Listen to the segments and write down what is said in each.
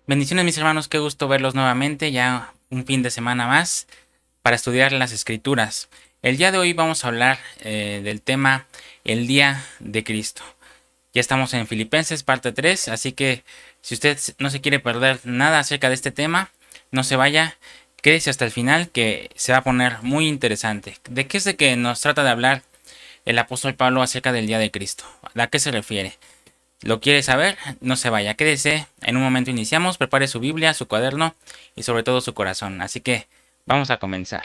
Bendiciones mis hermanos, qué gusto verlos nuevamente, ya un fin de semana más para estudiar las escrituras. El día de hoy vamos a hablar del tema el día de Cristo. Ya estamos en Filipenses parte 3, así que si usted no se quiere perder nada acerca de este tema, no se vaya, quédese hasta el final que se va a poner muy interesante. ¿De qué es de que nos trata de hablar el apóstol Pablo acerca del día de Cristo? ¿A qué se refiere? ¿Lo quiere saber? No se vaya, quédese. En un momento iniciamos, prepare su Biblia, su cuaderno y sobre todo su corazón. Así que vamos a comenzar.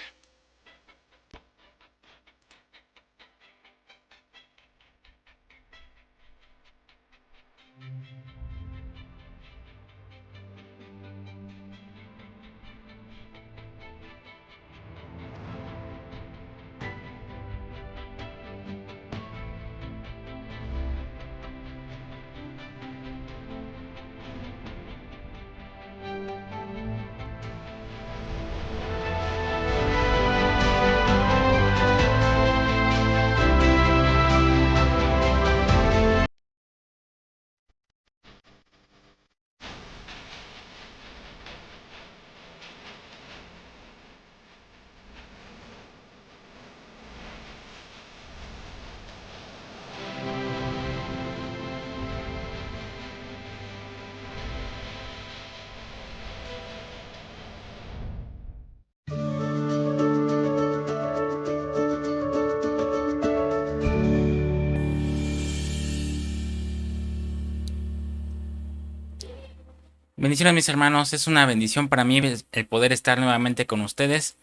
Bendiciones mis hermanos, es una bendición para mí el poder estar nuevamente con ustedes.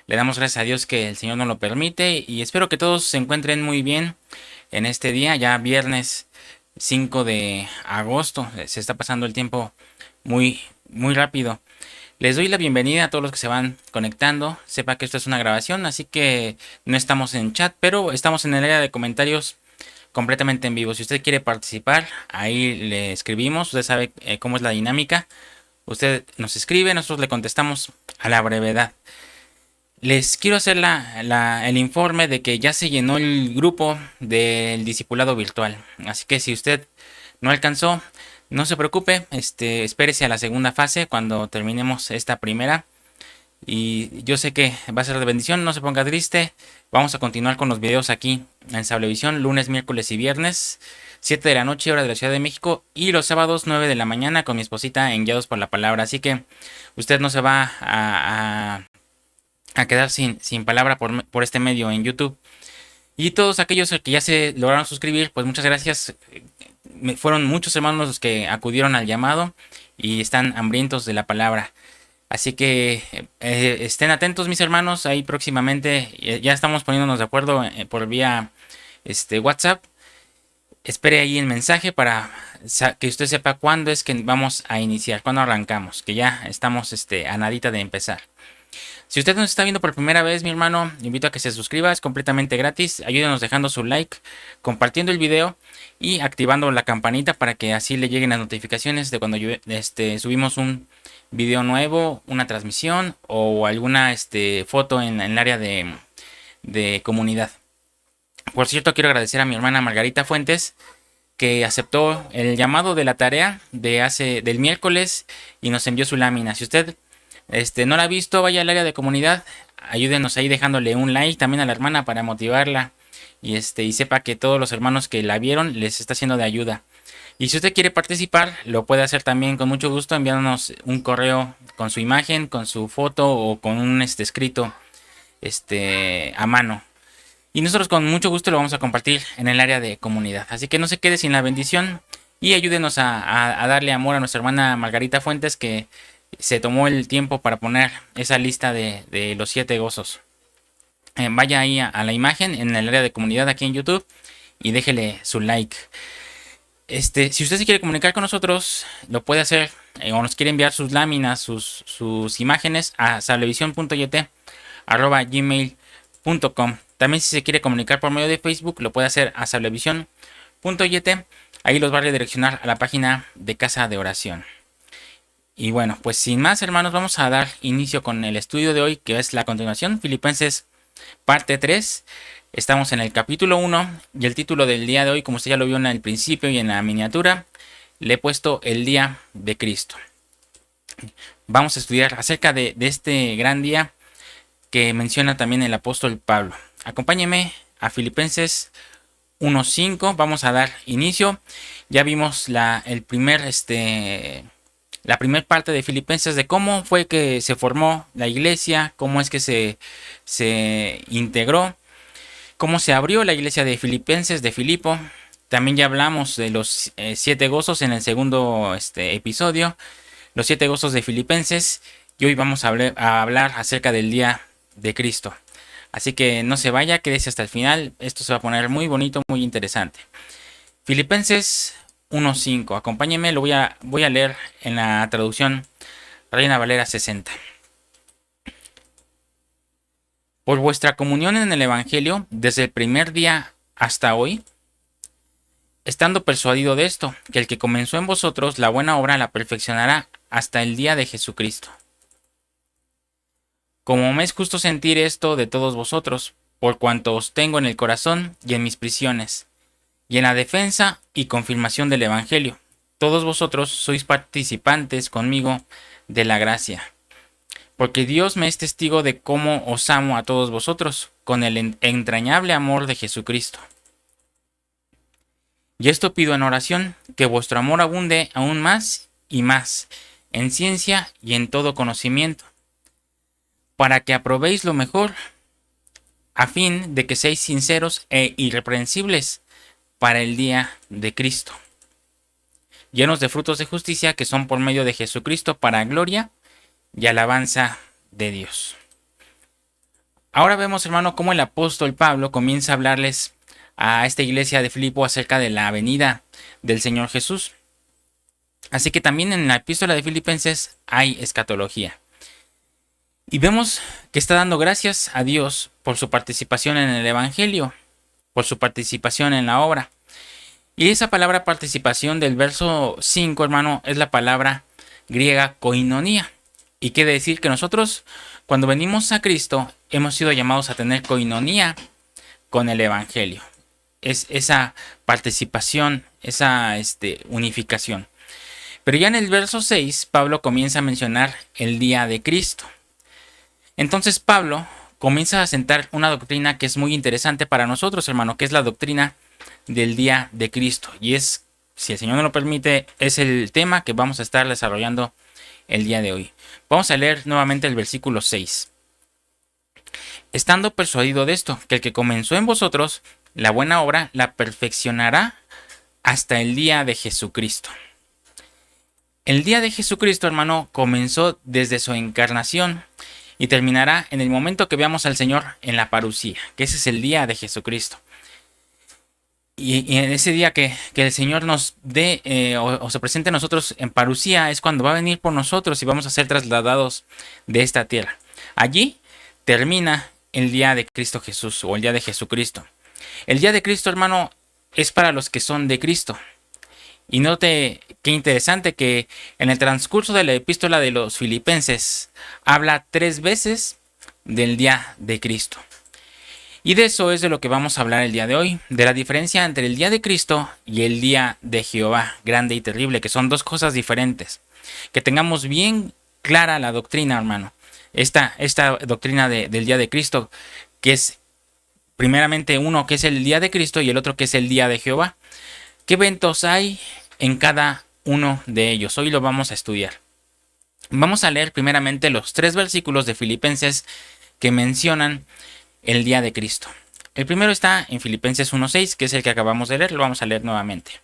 Le damos gracias a Dios que el Señor nos lo permite y espero que todos se encuentren muy bien en este día, ya viernes 5 de agosto. Se está pasando el tiempo muy rápido. Les doy la bienvenida a todos los que se van conectando. Sepa que esto es una grabación, así que no estamos en chat, pero estamos en el área de comentarios completamente en vivo. Si usted quiere participar, ahí le escribimos. Usted sabe cómo es la dinámica. Usted nos escribe, nosotros le contestamos a la brevedad. Les quiero hacer el informe de que ya se llenó el grupo del discipulado virtual. Así que si usted no alcanzó, no se preocupe, espérese a la segunda fase cuando terminemos esta primera. Y yo sé que va a ser de bendición, no se ponga triste. Vamos a continuar con los videos aquí en Sablevisión, lunes, miércoles y viernes, 7 de la noche, hora de la Ciudad de México, y los sábados, 9 de la mañana, con mi esposita en Guiados por la Palabra. Así que usted no se va a quedar sin palabra por este medio en YouTube. Y todos aquellos que ya se lograron suscribir, pues muchas gracias. Fueron muchos hermanos los que acudieron al llamado y están hambrientos de la palabra. Así que estén atentos mis hermanos, ahí próximamente ya estamos poniéndonos de acuerdo por vía WhatsApp. Espere ahí el mensaje para que usted sepa cuándo es que vamos a iniciar, cuándo arrancamos, que ya estamos a nadita de empezar. Si usted nos está viendo por primera vez, mi hermano, invito a que se suscriba, es completamente gratis. Ayúdenos dejando su like, compartiendo el video y activando la campanita para que así le lleguen las notificaciones de cuando subimos un video nuevo, una transmisión o alguna foto en el área de comunidad. Por cierto, quiero agradecer a mi hermana Margarita Fuentes que aceptó el llamado de la tarea del miércoles y nos envió su lámina. Si usted no la ha visto, vaya al área de comunidad, ayúdenos ahí dejándole un like también a la hermana para motivarla y sepa que todos los hermanos que la vieron les está siendo de ayuda. Y si usted quiere participar, lo puede hacer también con mucho gusto enviándonos un correo con su imagen, con su foto o con un escrito a mano. Y nosotros con mucho gusto lo vamos a compartir en el área de comunidad. Así que no se quede sin la bendición y ayúdenos a darle amor a nuestra hermana Margarita Fuentes que se tomó el tiempo para poner esa lista de los 7 gozos. Vaya ahí a la imagen en el área de comunidad aquí en YouTube y déjele su like. Si usted se quiere comunicar con nosotros, lo puede hacer o nos quiere enviar sus láminas, sus imágenes a sablevisión.yete@gmail.com. También si se quiere comunicar por medio de Facebook, lo puede hacer a sablevisión.yete. Ahí los va a redireccionar a la página de Casa de Oración. Y bueno, pues sin más hermanos, vamos a dar inicio con el estudio de hoy, que es la continuación, Filipenses parte 3. Estamos en el capítulo 1 y el título del día de hoy, como usted ya lo vio en el principio y en la miniatura, le he puesto el día de Cristo. Vamos a estudiar acerca de este gran día que menciona también el apóstol Pablo. Acompáñeme a Filipenses 1:5. Vamos a dar inicio. Ya vimos la primera parte de Filipenses, de cómo fue que se formó la iglesia, cómo es que se integró, cómo se abrió la iglesia de Filipenses, de Filipo. También ya hablamos de los 7 gozos en el segundo episodio, los 7 gozos de Filipenses. Y hoy vamos a hablar acerca del día de Cristo. Así que no se vaya, quédese hasta el final. Esto se va a poner muy bonito, muy interesante. Filipenses 1:5. Acompáñenme, voy a leer en la traducción Reina Valera 60. Por vuestra comunión en el Evangelio, desde el primer día hasta hoy, estando persuadido de esto, que el que comenzó en vosotros la buena obra la perfeccionará hasta el día de Jesucristo. Como me es justo sentir esto de todos vosotros, por cuanto os tengo en el corazón y en mis prisiones, y en la defensa y confirmación del Evangelio. Todos vosotros sois participantes conmigo de la gracia, porque Dios me es testigo de cómo os amo a todos vosotros, con el entrañable amor de Jesucristo. Y esto pido en oración, que vuestro amor abunde aún más y más, en ciencia y en todo conocimiento, para que aprobéis lo mejor, a fin de que seáis sinceros e irreprensibles para el día de Cristo, llenos de frutos de justicia que son por medio de Jesucristo para gloria y alabanza de Dios. Ahora vemos, hermano, cómo el apóstol Pablo comienza a hablarles a esta iglesia de Filipo acerca de la venida del Señor Jesús. Así que también en la epístola de Filipenses hay escatología. Y vemos que está dando gracias a Dios por su participación en el Evangelio, por su participación en la obra. Y esa palabra participación del verso 5, hermano, es la palabra griega koinonía. Y quiere decir que nosotros, cuando venimos a Cristo, hemos sido llamados a tener koinonía con el Evangelio. Es esa participación, esa unificación. Pero ya en el verso 6, Pablo comienza a mencionar el día de Cristo. Entonces Pablo comienza a sentar una doctrina que es muy interesante para nosotros, hermano, que es la doctrina del día de Cristo. Y es, si el Señor nos lo permite, es el tema que vamos a estar desarrollando el día de hoy. Vamos a leer nuevamente el versículo 6. Estando persuadido de esto, que el que comenzó en vosotros la buena obra la perfeccionará hasta el día de Jesucristo. El día de Jesucristo, hermano, comenzó desde su encarnación y terminará en el momento que veamos al Señor en la parusía, que ese es el día de Jesucristo. Y en ese día que el Señor nos dé o se presente a nosotros en parusía es cuando va a venir por nosotros y vamos a ser trasladados de esta tierra. Allí termina el día de Cristo Jesús o el día de Jesucristo. El día de Cristo, hermano, es para los que son de Cristo. Y note qué interesante que en el transcurso de la epístola de los Filipenses habla 3 veces del día de Cristo. Y de eso es de lo que vamos a hablar el día de hoy, de la diferencia entre el día de Cristo y el día de Jehová, grande y terrible, que son dos cosas diferentes. Que tengamos bien clara la doctrina, hermano. Esta doctrina del día de Cristo, que es primeramente uno que es el día de Cristo y el otro que es el día de Jehová. ¿Qué eventos hay en cada uno de ellos? Hoy lo vamos a estudiar. Vamos a leer primeramente los 3 versículos de Filipenses que mencionan el día de Cristo. El primero está en Filipenses 1:6, que es el que acabamos de leer, lo vamos a leer nuevamente.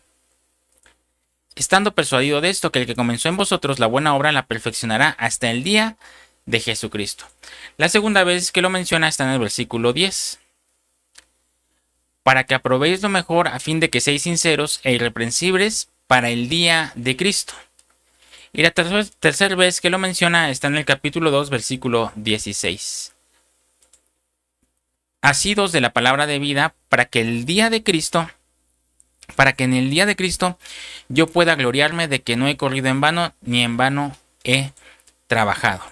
Estando persuadido de esto, que el que comenzó en vosotros la buena obra la perfeccionará hasta el día de Jesucristo. La segunda vez que lo menciona está en el versículo 10. Para que aprobéis lo mejor a fin de que seáis sinceros e irreprensibles para el día de Cristo. Y la tercera vez que lo menciona está en el capítulo 2, versículo 16. Asidos de la palabra de vida para que en el día de Cristo yo pueda gloriarme de que no he corrido en vano, ni en vano he trabajado.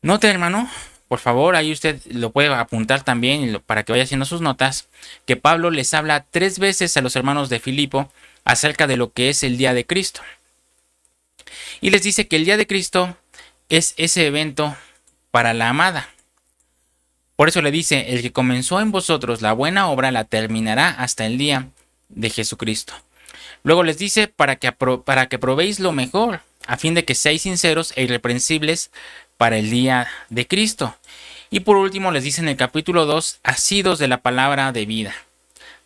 Note, hermano, por favor, ahí usted lo puede apuntar también para que vaya haciendo sus notas, que Pablo les habla 3 veces a los hermanos de Filipo acerca de lo que es el día de Cristo. Y les dice que el día de Cristo es ese evento para la amada. Por eso le dice, el que comenzó en vosotros la buena obra la terminará hasta el día de Jesucristo. Luego les dice para que probéis lo mejor, a fin de que seáis sinceros e irreprensibles para el día de Cristo. Y por último les dice en el capítulo 2, asidos de la palabra de vida,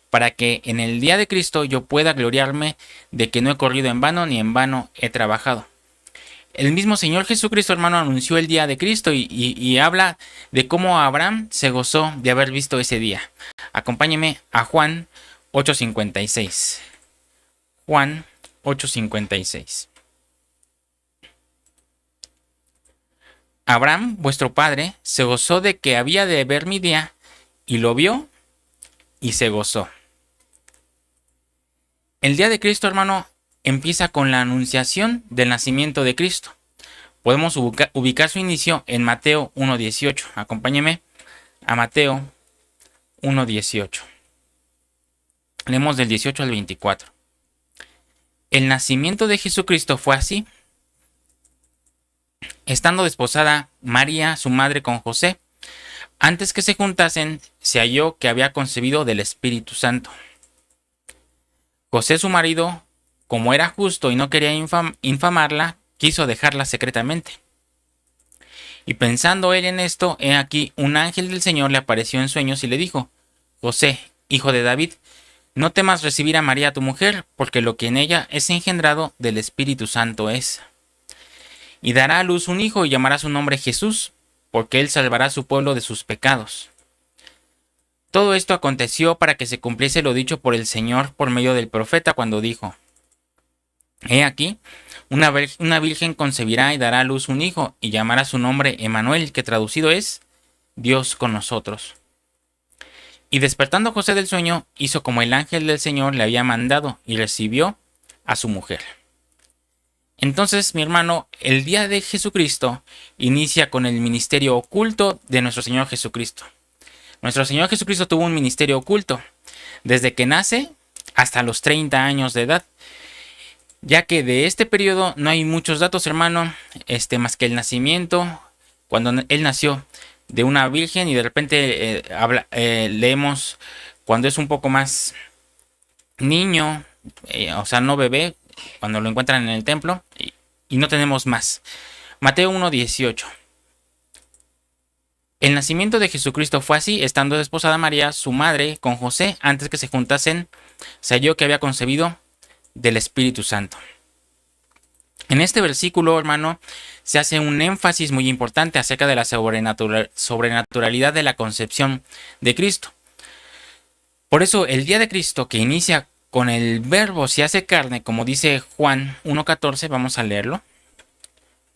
para que en el día de Cristo yo pueda gloriarme de que no he corrido en vano ni en vano he trabajado. El mismo Señor Jesucristo, hermano, anunció el día de Cristo y habla de cómo Abraham se gozó de haber visto ese día. Acompáñeme a Juan 8:56. Juan 8:56. Abraham, vuestro padre, se gozó de que había de ver mi día, y lo vio y se gozó. El día de Cristo, hermano, empieza con la anunciación del nacimiento de Cristo. Podemos ubicar su inicio en Mateo 1:18. Acompáñeme a Mateo 1:18. Leemos del 18 al 24. El nacimiento de Jesucristo fue así. Estando desposada María, su madre, con José, antes que se juntasen, se halló que había concebido del Espíritu Santo. José, su marido, como era justo y no quería infamarla, quiso dejarla secretamente. Y pensando él en esto, he aquí un ángel del Señor le apareció en sueños y le dijo: José, hijo de David, no temas recibir a María tu mujer, porque lo que en ella es engendrado del Espíritu Santo es. Y dará a luz un hijo y llamará su nombre Jesús, porque él salvará a su pueblo de sus pecados. Todo esto aconteció para que se cumpliese lo dicho por el Señor por medio del profeta cuando dijo: He aquí, una virgen concebirá y dará a luz un hijo, y llamará su nombre Emmanuel, que traducido es Dios con nosotros. Y despertando José del sueño, hizo como el ángel del Señor le había mandado, y recibió a su mujer. Entonces, mi hermano, el día de Jesucristo inicia con el ministerio oculto de nuestro Señor Jesucristo. Nuestro Señor Jesucristo tuvo un ministerio oculto desde que nace hasta los 30 años de edad, ya que de este periodo no hay muchos datos, hermano, más que el nacimiento, cuando él nació de una virgen, y de repente leemos cuando es un poco más niño, o sea, no bebé, cuando lo encuentran en el templo, y no tenemos más. Mateo 1:18. El nacimiento de Jesucristo fue así: estando desposada María, su madre, con José, antes que se juntasen, se halló que había concebido del Espíritu Santo. En este versículo, hermano, se hace un énfasis muy importante acerca de la sobrenaturalidad de la concepción de Cristo. Por eso, el día de Cristo, que inicia con el verbo se hace carne, como dice Juan 1:14, vamos a leerlo.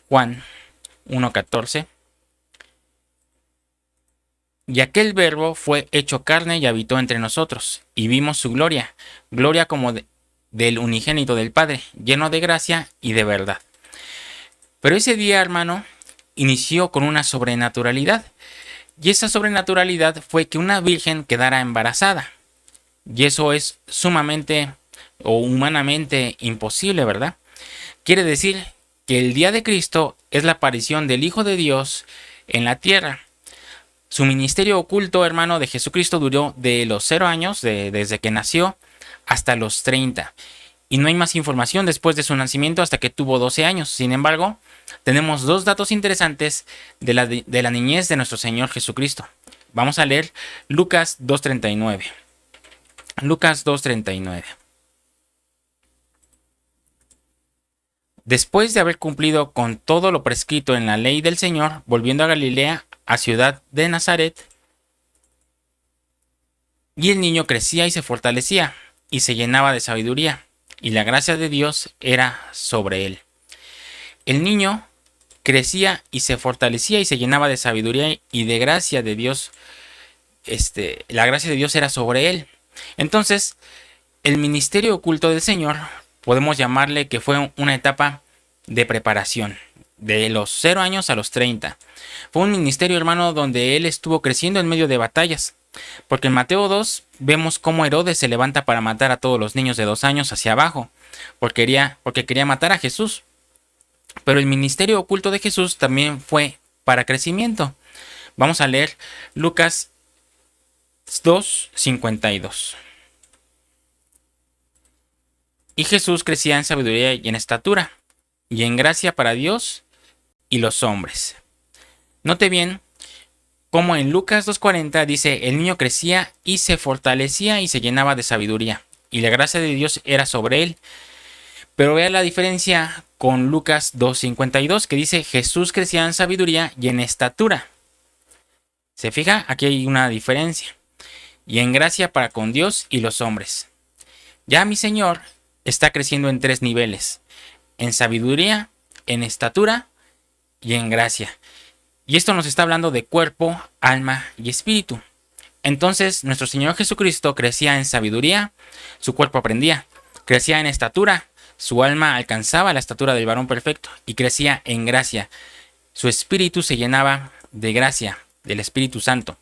Juan 1:14. Y aquel verbo fue hecho carne y habitó entre nosotros, y vimos su gloria, gloria como del unigénito del Padre, lleno de gracia y de verdad. Pero ese día, hermano, inició con una sobrenaturalidad, y esa sobrenaturalidad fue que una virgen quedara embarazada. Y eso es sumamente o humanamente imposible, ¿verdad? Quiere decir que el día de Cristo es la aparición del Hijo de Dios en la tierra. Su ministerio oculto, hermano, de Jesucristo duró de los 0 años, desde que nació, hasta los 30. Y no hay más información después de su nacimiento hasta que tuvo 12 años. Sin embargo, tenemos dos datos interesantes de la niñez de nuestro Señor Jesucristo. Vamos a leer Lucas 2:39. Lucas 2:39. Después de haber cumplido con todo lo prescrito en la ley del Señor, volviendo a Galilea, a ciudad de Nazaret, y el niño crecía y se fortalecía, y se llenaba de sabiduría, y la gracia de Dios era sobre él. El niño crecía y se fortalecía y se llenaba de sabiduría y de gracia de Dios. La gracia de Dios era sobre él. Entonces, el ministerio oculto del Señor, podemos llamarle que fue una etapa de preparación, de los 0 años a los 30. Fue un ministerio, hermano, donde él estuvo creciendo en medio de batallas. Porque en Mateo 2 vemos cómo Herodes se levanta para matar a todos los niños de 2 años hacia abajo, porque quería matar a Jesús. Pero el ministerio oculto de Jesús también fue para crecimiento. Vamos a leer Lucas 2:52. Y Jesús crecía en sabiduría y en estatura, y en gracia para Dios y los hombres. Note bien cómo en Lucas 2:40 dice, el niño crecía y se fortalecía y se llenaba de sabiduría, y la gracia de Dios era sobre él. Pero vea la diferencia con Lucas 2:52, que dice, Jesús crecía en sabiduría y en estatura. ¿Se fija? Aquí hay una diferencia. Y en gracia para con Dios y los hombres. Ya mi Señor está creciendo en 3 niveles: en sabiduría, en estatura y en gracia. Y esto nos está hablando de cuerpo, alma y espíritu. Entonces, nuestro Señor Jesucristo crecía en sabiduría, su cuerpo aprendía; crecía en estatura, su alma alcanzaba la estatura del varón perfecto; y crecía en gracia, su espíritu se llenaba de gracia, del Espíritu Santo.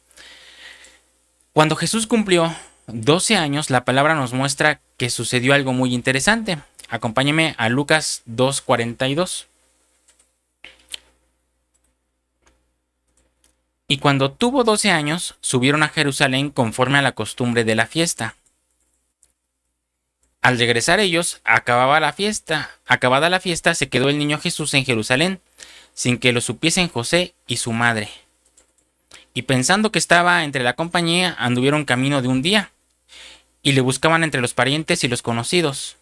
Cuando Jesús cumplió 12 años, la palabra nos muestra que sucedió algo muy interesante. Acompáñeme a Lucas 2:42. Y cuando tuvo 12 años, subieron a Jerusalén conforme a la costumbre de la fiesta. Al regresar ellos, acabada la fiesta, se quedó el niño Jesús en Jerusalén, sin que lo supiesen José y su madre. Y pensando que estaba entre la compañía, anduvieron camino de un día, y le buscaban entre los parientes y los conocidos.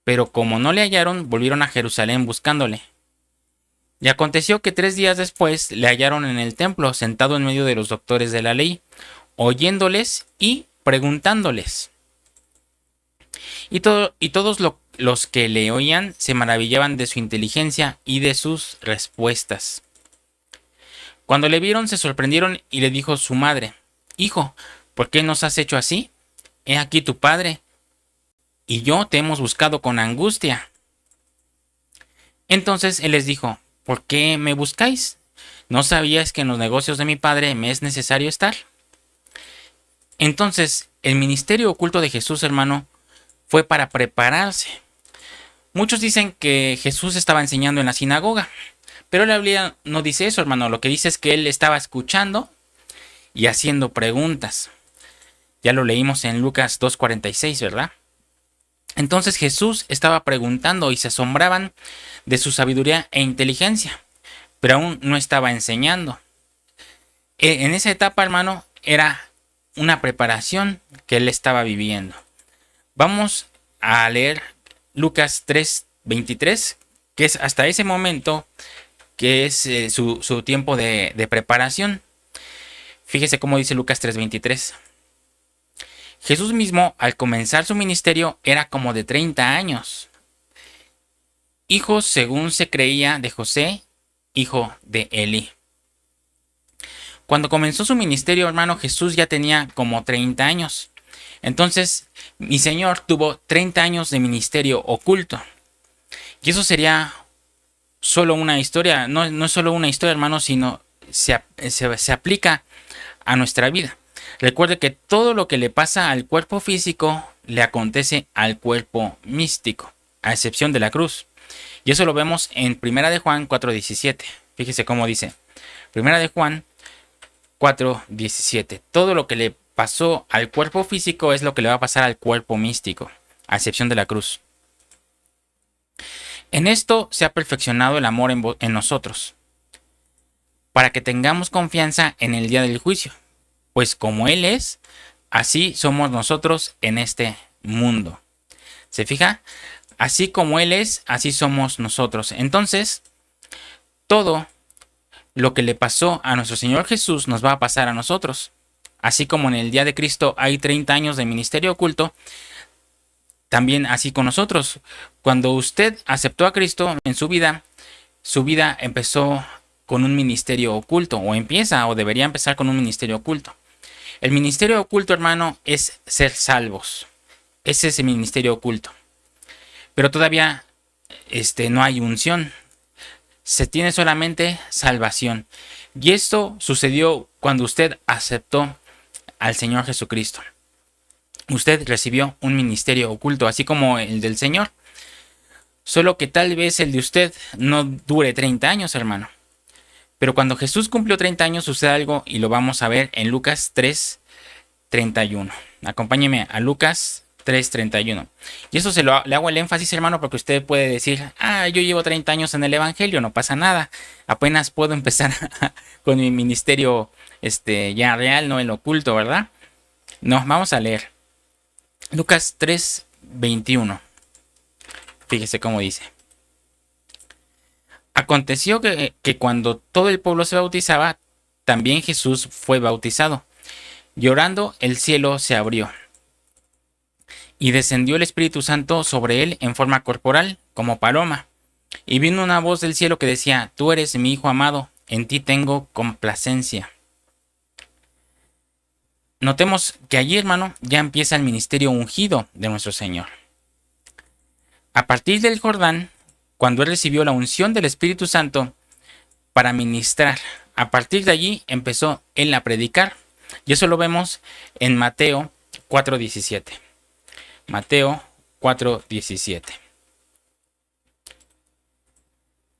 Pero como no le hallaron, volvieron a Jerusalén buscándole. Y aconteció que 3 días después le hallaron en el templo, sentado en medio de los doctores de la ley, oyéndoles y preguntándoles. Y todos los que le oían se maravillaban de su inteligencia y de sus respuestas. Cuando le vieron, se sorprendieron, y le dijo su madre: Hijo, ¿por qué nos has hecho así? He aquí tu padre y yo te hemos buscado con angustia. Entonces él les dijo: ¿por qué me buscáis? ¿No sabíais que en los negocios de mi padre me es necesario estar? Entonces, el ministerio oculto de Jesús, hermano, fue para prepararse. Muchos dicen que Jesús estaba enseñando en la sinagoga, pero la Biblia no dice eso, hermano. Lo que dice es que él estaba escuchando y haciendo preguntas. Ya lo leímos en Lucas 2:46, ¿verdad? Entonces Jesús estaba preguntando y se asombraban de su sabiduría e inteligencia, pero aún no estaba enseñando. En esa etapa, hermano, era una preparación que él estaba viviendo. Vamos a leer Lucas 3:23, que es hasta ese momento, que es su tiempo de preparación. Fíjese cómo dice Lucas 3:23. Jesús mismo, al comenzar su ministerio, era como de 30 años. Hijo, según se creía, de José, hijo de Eli. Cuando comenzó su ministerio, hermano, Jesús ya tenía como 30 años. Entonces, mi Señor tuvo 30 años de ministerio oculto. Y eso sería solo una historia. No es solo una historia, hermano, sino se aplica a nuestra vida. Recuerde que todo lo que le pasa al cuerpo físico le acontece al cuerpo místico, a excepción de la cruz. Y eso lo vemos en 1 de Juan 4:17. Fíjese cómo dice. 1 de Juan 4:17. Todo lo que le pasó al cuerpo físico es lo que le va a pasar al cuerpo místico, a excepción de la cruz. En esto se ha perfeccionado el amor en nosotros, para que tengamos confianza en el día del juicio. Pues como Él es, así somos nosotros en este mundo. ¿Se fija? Así como Él es, así somos nosotros. Entonces, todo lo que le pasó a nuestro Señor Jesús nos va a pasar a nosotros. Así como en el día de Cristo hay 30 años de ministerio oculto, también así con nosotros. Cuando usted aceptó a Cristo en su vida empezó con un ministerio oculto, o empieza, o debería empezar con un ministerio oculto. El ministerio oculto, hermano, es ser salvos. Ese es el ministerio oculto. Pero todavía no hay unción. Se tiene solamente salvación. Y esto sucedió cuando usted aceptó al Señor Jesucristo. Usted recibió un ministerio oculto, así como el del Señor. Solo que tal vez el de usted no dure 30 años, hermano. Pero cuando Jesús cumplió 30 años sucede algo y lo vamos a ver en Lucas 3:31. Acompáñeme a Lucas 3:31. Y eso le hago el énfasis, hermano, porque usted puede decir, yo llevo 30 años en el Evangelio, no pasa nada. Apenas puedo empezar con mi ministerio ya real, no en lo oculto, ¿verdad? No, vamos a leer. Lucas 3:21. Fíjese cómo dice. Aconteció que cuando todo el pueblo se bautizaba, también Jesús fue bautizado. Llorando, el cielo se abrió, y descendió el Espíritu Santo sobre él en forma corporal, como paloma. Y vino una voz del cielo que decía, Tú eres mi Hijo amado, en ti tengo complacencia. Notemos que allí, hermano, ya empieza el ministerio ungido de nuestro Señor. A partir del Jordán, cuando él recibió la unción del Espíritu Santo para ministrar, a partir de allí empezó él a predicar. Y eso lo vemos en Mateo 4:17. Mateo 4:17.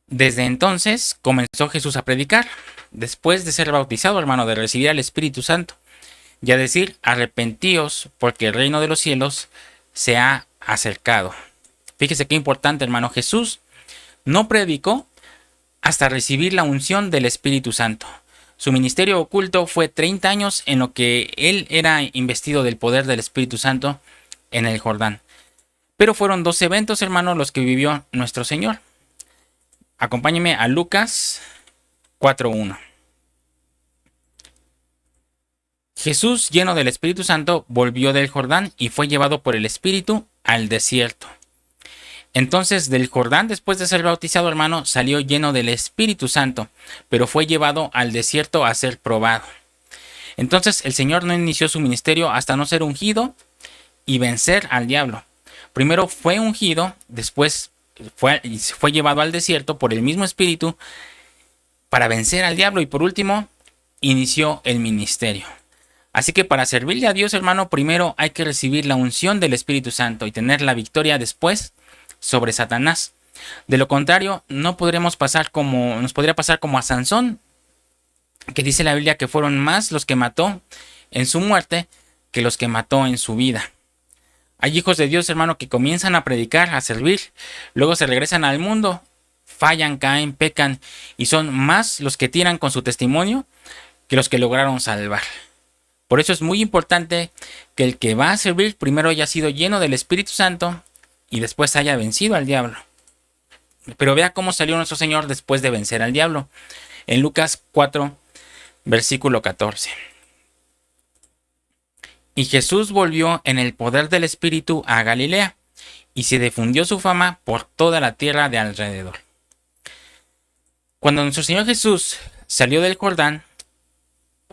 Desde entonces comenzó Jesús a predicar, después de ser bautizado, hermano, de recibir al Espíritu Santo, y a decir, arrepentíos, porque el reino de los cielos se ha acercado. Fíjese qué importante, hermano. Jesús no predicó hasta recibir la unción del Espíritu Santo. Su ministerio oculto fue 30 años en lo que él era investido del poder del Espíritu Santo en el Jordán. Pero fueron 2 eventos, hermanos, los que vivió nuestro Señor. Acompáñeme a Lucas 4:1. Jesús, lleno del Espíritu Santo, volvió del Jordán y fue llevado por el Espíritu al desierto. Entonces del Jordán, después de ser bautizado, hermano, salió lleno del Espíritu Santo, pero fue llevado al desierto a ser probado. Entonces el Señor no inició su ministerio hasta no ser ungido y vencer al diablo. Primero fue ungido, después fue llevado al desierto por el mismo Espíritu para vencer al diablo y por último inició el ministerio. Así que para servirle a Dios, hermano, primero hay que recibir la unción del Espíritu Santo y tener la victoria después sobre Satanás. De lo contrario, nos podría pasar como a Sansón, que dice la Biblia que fueron más los que mató en su muerte que los que mató en su vida. Hay hijos de Dios, hermano, que comienzan a predicar, a servir, luego se regresan al mundo, fallan, caen, pecan, y son más los que tiran con su testimonio que los que lograron salvar. Por eso es muy importante que el que va a servir primero haya sido lleno del Espíritu Santo y después haya vencido al diablo. Pero vea cómo salió nuestro Señor después de vencer al diablo. En Lucas 4, versículo 14. Y Jesús volvió en el poder del Espíritu a Galilea, y se difundió su fama por toda la tierra de alrededor. Cuando nuestro Señor Jesús salió del Jordán,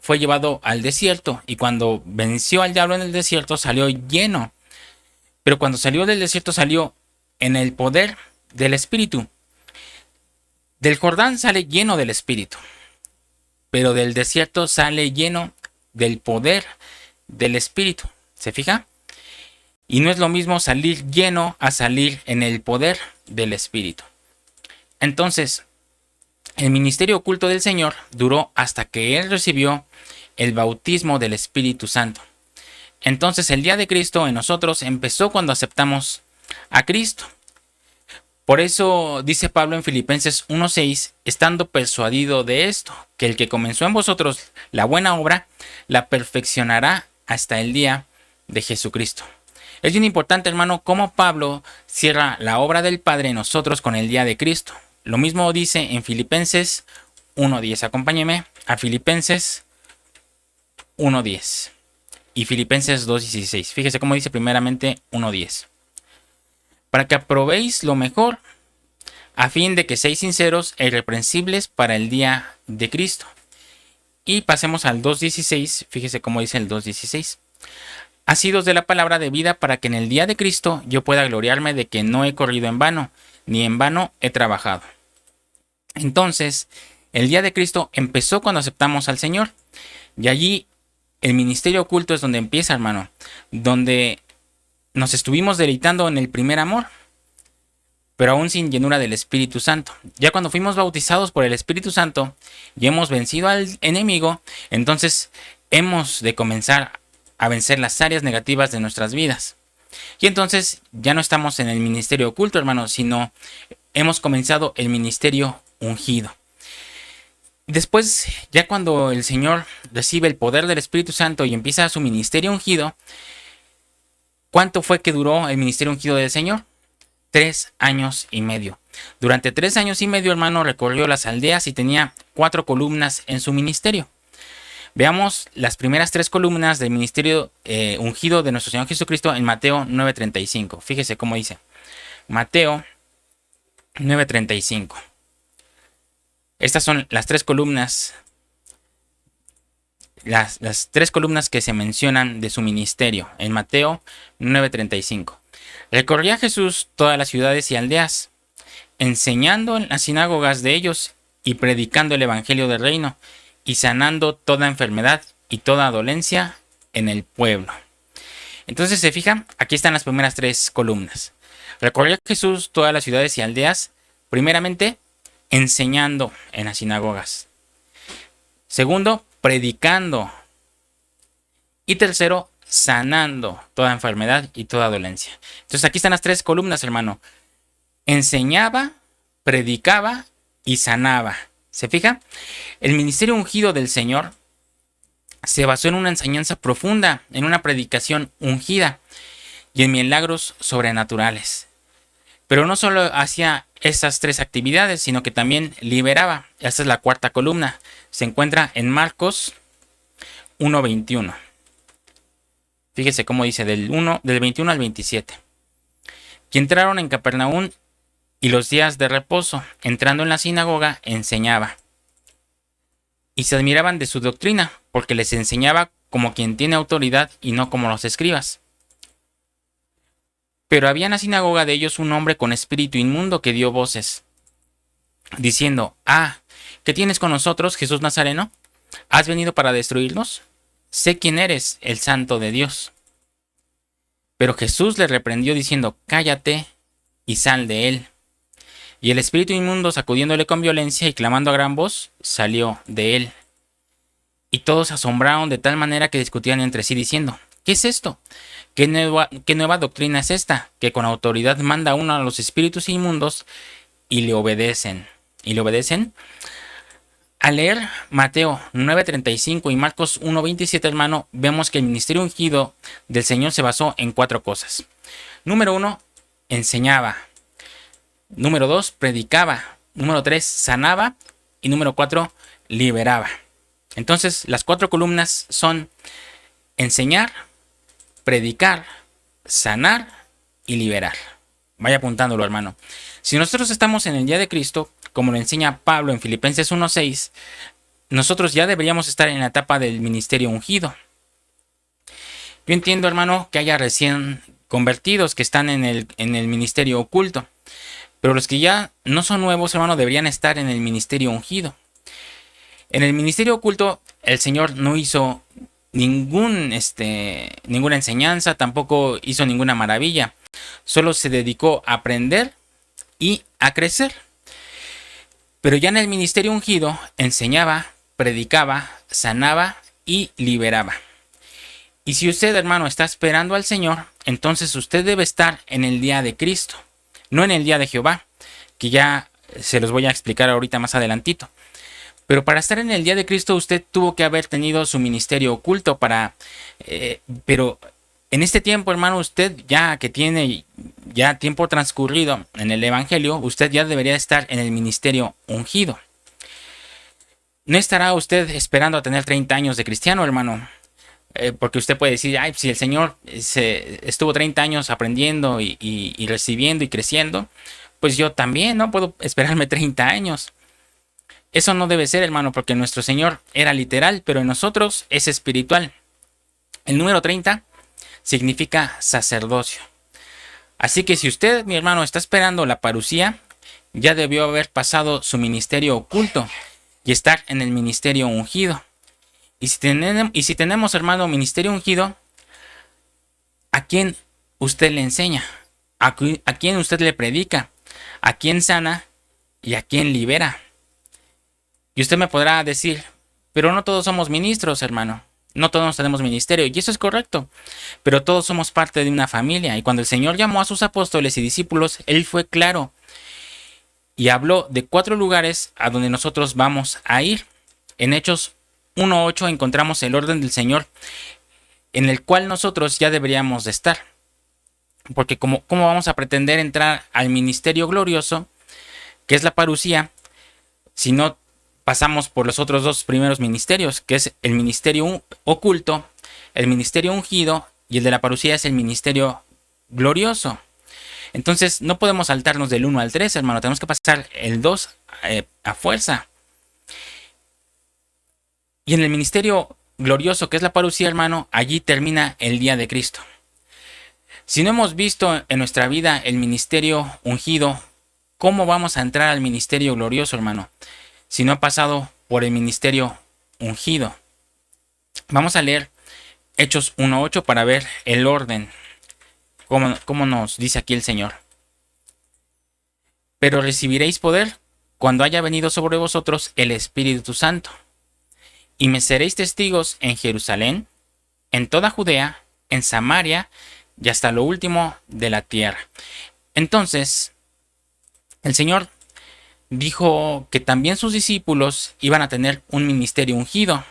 fue llevado al desierto, y cuando venció al diablo en el desierto salió lleno. Pero cuando salió del desierto salió en el poder del Espíritu. Del Jordán sale lleno del Espíritu, pero del desierto sale lleno del poder del Espíritu. ¿Se fija? Y no es lo mismo salir lleno a salir en el poder del Espíritu. Entonces, el ministerio oculto del Señor duró hasta que Él recibió el bautismo del Espíritu Santo. Entonces el día de Cristo en nosotros empezó cuando aceptamos a Cristo. Por eso dice Pablo en Filipenses 1:6, estando persuadido de esto, que el que comenzó en vosotros la buena obra, la perfeccionará hasta el día de Jesucristo. Es bien importante, hermano, cómo Pablo cierra la obra del Padre en nosotros con el día de Cristo. Lo mismo dice en Filipenses 1:10. Acompáñeme a Filipenses 1:10 y Filipenses 2:16. Fíjese cómo dice primeramente 1:10. Para que aprobéis lo mejor, a fin de que seáis sinceros e irreprensibles para el día de Cristo. Y pasemos al 2:16. Fíjese cómo dice el 2:16. Asidos de la palabra de vida, para que en el día de Cristo yo pueda gloriarme de que no he corrido en vano, ni en vano he trabajado. Entonces, el día de Cristo empezó cuando aceptamos al Señor. Y allí el ministerio oculto es donde empieza, hermano. Donde nos estuvimos deleitando en el primer amor. pero aún sin llenura del Espíritu Santo. Ya cuando fuimos bautizados por el Espíritu Santo y hemos vencido al enemigo, entonces hemos de comenzar a vencer las áreas negativas de nuestras vidas. Y entonces ya no estamos en el ministerio oculto, hermanos, sino hemos comenzado el ministerio ungido. Después, ya cuando el Señor recibe el poder del Espíritu Santo y empieza su ministerio ungido, ¿cuánto fue que duró el ministerio ungido del Señor? 3 años y medio. Durante 3 años y medio, hermano, recorrió las aldeas y tenía 4 columnas en su ministerio. Veamos las primeras 3 columnas del ministerio ungido de nuestro Señor Jesucristo en Mateo 9:35. Fíjese cómo dice. Mateo 9:35. Estas son las 3 columnas. Las 3 columnas que se mencionan de su ministerio en Mateo 9:35. Recorría Jesús todas las ciudades y aldeas, enseñando en las sinagogas de ellos y predicando el evangelio del reino y sanando toda enfermedad y toda dolencia en el pueblo. Entonces, se fijan, aquí están las primeras 3 columnas. Recorría Jesús todas las ciudades y aldeas, primeramente enseñando en las sinagogas. Segundo, predicando. Y tercero, sanando toda enfermedad y toda dolencia. Entonces aquí están las 3 columnas, hermano. Enseñaba, predicaba y sanaba. ¿Se fija? El ministerio ungido del Señor se basó en una enseñanza profunda, en una predicación ungida y en milagros sobrenaturales. Pero no solo hacía esas 3 actividades, sino que también liberaba. Esta es la 4ª columna. Se encuentra en Marcos 1:21. Fíjese cómo dice del 21 al 27. Que entraron en Capernaum y los días de reposo, entrando en la sinagoga, enseñaba. Y se admiraban de su doctrina, porque les enseñaba como quien tiene autoridad y no como los escribas. Pero había en la sinagoga de ellos un hombre con espíritu inmundo que dio voces, diciendo: ¿qué tienes con nosotros, Jesús Nazareno? ¿Has venido para destruirnos? Sé quién eres, el Santo de Dios. Pero Jesús le reprendió diciendo: cállate y sal de él. Y el espíritu inmundo, sacudiéndole con violencia y clamando a gran voz, salió de él. Y todos se asombraron de tal manera que discutían entre sí diciendo: ¿qué es esto? ¿Qué nueva doctrina es esta? Que con autoridad manda uno a los espíritus inmundos y le obedecen. ¿Y le obedecen? Al leer Mateo 9:35 y Marcos 1:27, hermano, vemos que el ministerio ungido del Señor se basó en 4 cosas. Número 1, enseñaba. Número 2, predicaba. Número 3, sanaba. Y número 4, liberaba. Entonces, las 4 columnas son enseñar, predicar, sanar y liberar. Vaya apuntándolo, hermano. Si nosotros estamos en el día de Cristo, como lo enseña Pablo en Filipenses 1:6, nosotros ya deberíamos estar en la etapa del ministerio ungido. Yo entiendo, hermano, que haya recién convertidos que están en el ministerio oculto, pero los que ya no son nuevos, hermano, deberían estar en el ministerio ungido. En el ministerio oculto, el Señor no hizo ninguna enseñanza, tampoco hizo ninguna maravilla. Solo se dedicó a aprender y a crecer. Pero ya en el ministerio ungido enseñaba, predicaba, sanaba y liberaba. Y si usted, hermano, está esperando al Señor, entonces usted debe estar en el día de Cristo, no en el día de Jehová, que ya se los voy a explicar ahorita más adelantito. Pero para estar en el día de Cristo usted tuvo que haber tenido su ministerio oculto pero en este tiempo, hermano, usted ya que tiene ya tiempo transcurrido en el Evangelio, usted ya debería estar en el ministerio ungido. No estará usted esperando a tener 30 años de cristiano, hermano. Porque usted puede decir: si el Señor estuvo 30 años aprendiendo y recibiendo y creciendo, pues yo también no puedo esperarme 30 años. Eso no debe ser, hermano, porque nuestro Señor era literal, pero en nosotros es espiritual. El número 30 significa sacerdocio. Así que si usted, mi hermano, está esperando la parucía, ya debió haber pasado su ministerio oculto y estar en el ministerio ungido. Y si tenemos, hermano, ministerio ungido, ¿a quién usted le enseña? ¿A quién usted le predica? a quién sana y a quién libera. Y usted me podrá decir, pero no todos somos ministros, hermano. No todos tenemos ministerio. Y eso es correcto. Pero todos somos parte de una familia. Y cuando el Señor llamó a sus apóstoles y discípulos, Él fue claro y habló de 4 lugares a donde nosotros vamos a ir. En Hechos 1:8 encontramos el orden del Señor en el cual nosotros ya deberíamos de estar. Porque ¿cómo vamos a pretender entrar al ministerio glorioso, que es la parucía, si no pasamos por los otros 2 primeros ministerios, que es el ministerio oculto, el ministerio ungido, y el de la parucía es el ministerio glorioso? Entonces no podemos saltarnos del 1 al 3, hermano. Tenemos que pasar el 2 a fuerza. Y en el ministerio glorioso, que es la parucía, hermano, allí termina el día de Cristo. Si no hemos visto en nuestra vida el ministerio ungido, ¿cómo vamos a entrar al ministerio glorioso, hermano? Si no ha pasado por el ministerio ungido. Vamos a leer Hechos 1:8 para ver el orden. ¿Cómo nos dice aquí el Señor? Pero recibiréis poder cuando haya venido sobre vosotros el Espíritu Santo. Y me seréis testigos en Jerusalén, en toda Judea, en Samaria y hasta lo último de la tierra. Entonces, el Señor dijo que también sus discípulos iban a tener un ministerio ungido.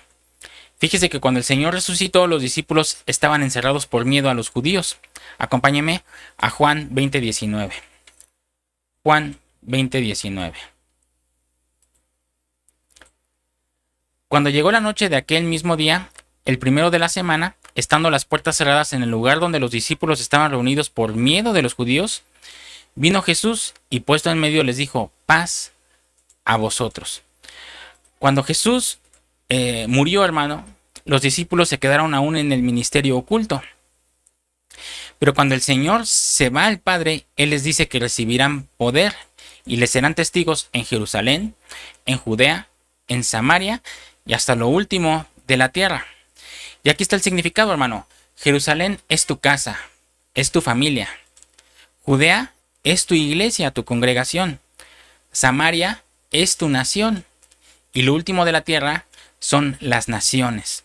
Fíjese que cuando el Señor resucitó, los discípulos estaban encerrados por miedo a los judíos. Acompáñeme a Juan 20:19. Juan 20:19. Cuando llegó la noche de aquel mismo día, el primero de la semana, estando las puertas cerradas en el lugar donde los discípulos estaban reunidos por miedo de los judíos, vino Jesús y puesto en medio les dijo: paz a vosotros. Cuando Jesús murió, hermano, los discípulos se quedaron aún en el ministerio oculto. Pero cuando el Señor se va al Padre, Él les dice que recibirán poder y les serán testigos en Jerusalén, en Judea, en Samaria y hasta lo último de la tierra. Y aquí está el significado, hermano. Jerusalén es tu casa, es tu familia. Judea es tu iglesia, tu congregación. Samaria es tu nación. Y lo último de la tierra son las naciones.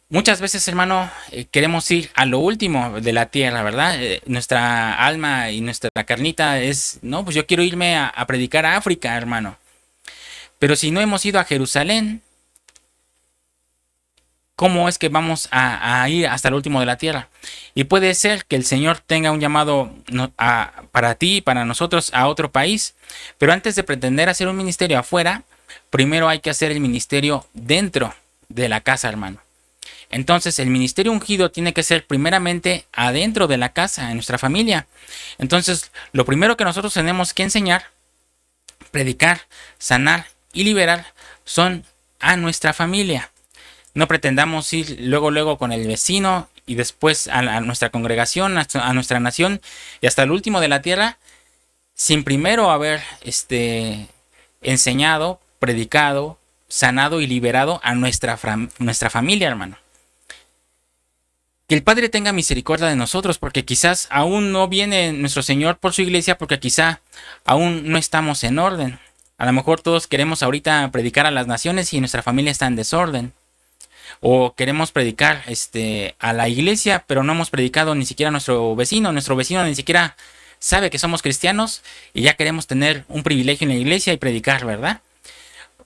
Muchas veces, hermano, queremos ir a lo último de la tierra, ¿verdad? Nuestra alma y nuestra carnita es, no, pues yo quiero irme a predicar a África, hermano. Pero si no hemos ido a Jerusalén, ¿cómo es que vamos a ir hasta el último de la tierra? Y puede ser que el Señor tenga un llamado para ti, para nosotros, a otro país. Pero antes de pretender hacer un ministerio afuera, primero hay que hacer el ministerio dentro de la casa, hermano. Entonces el ministerio ungido tiene que ser primeramente adentro de la casa, en nuestra familia. Entonces lo primero que nosotros tenemos que enseñar, predicar, sanar y liberar son a nuestra familia. No pretendamos ir luego con el vecino y después a nuestra congregación, a nuestra nación y hasta el último de la tierra, sin primero haber enseñado, predicado, sanado y liberado a nuestra familia, hermano. Que el Padre tenga misericordia de nosotros, porque quizás aún no viene nuestro Señor por su iglesia, porque quizá aún no estamos en orden. A lo mejor todos queremos ahorita predicar a las naciones y nuestra familia está en desorden. O queremos predicar a la iglesia, pero no hemos predicado ni siquiera a nuestro vecino. Nuestro vecino ni siquiera sabe que somos cristianos y ya queremos tener un privilegio en la iglesia y predicar, ¿verdad?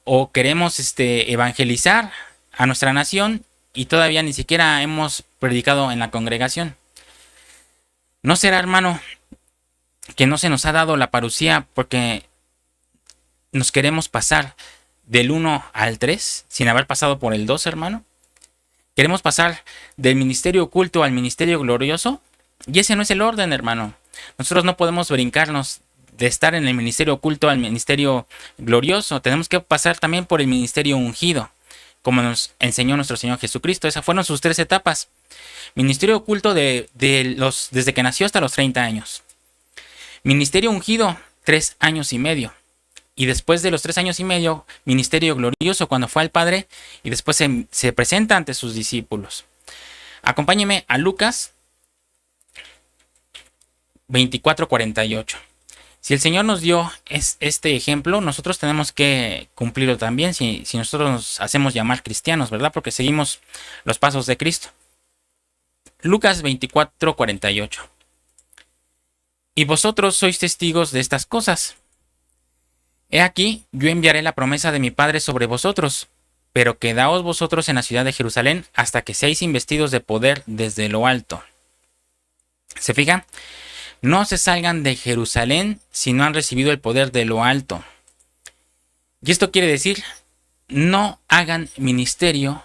O queremos evangelizar a nuestra nación y todavía ni siquiera hemos predicado en la congregación. ¿No será, hermano, que no se nos ha dado la parucía porque nos queremos pasar del 1 al 3 sin haber pasado por el 2, hermano? Queremos pasar del ministerio oculto al ministerio glorioso y ese no es el orden, hermano. Nosotros no podemos brincarnos de estar en el ministerio oculto al ministerio glorioso. Tenemos que pasar también por el ministerio ungido, como nos enseñó nuestro Señor Jesucristo. Esas fueron sus 3 etapas. Ministerio oculto desde que nació hasta los 30 años. Ministerio ungido, 3 años y medio. Y después de los 3 años y medio, ministerio glorioso cuando fue al Padre y después se presenta ante sus discípulos. Acompáñeme a Lucas 24:48. Si el Señor nos dio este ejemplo, nosotros tenemos que cumplirlo también si nosotros nos hacemos llamar cristianos, ¿verdad? Porque seguimos los pasos de Cristo. Lucas 24:48. Y vosotros sois testigos de estas cosas. He aquí, yo enviaré la promesa de mi Padre sobre vosotros, pero quedaos vosotros en la ciudad de Jerusalén hasta que seáis investidos de poder desde lo alto. ¿Se fijan? No se salgan de Jerusalén si no han recibido el poder de lo alto. Y esto quiere decir, no hagan ministerio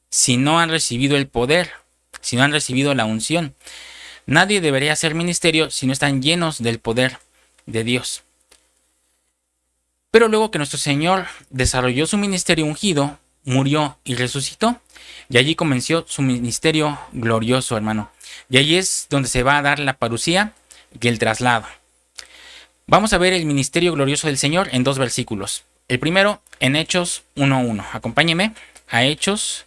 si no han recibido el poder, si no han recibido la unción. Nadie debería hacer ministerio si no están llenos del poder de Dios. Pero luego que nuestro Señor desarrolló su ministerio ungido, murió y resucitó, y allí comenzó su ministerio glorioso, hermano. Y allí es donde se va a dar la parucía y el traslado. Vamos a ver el ministerio glorioso del Señor en 2 versículos. El primero en Hechos 1:1. Acompáñeme a Hechos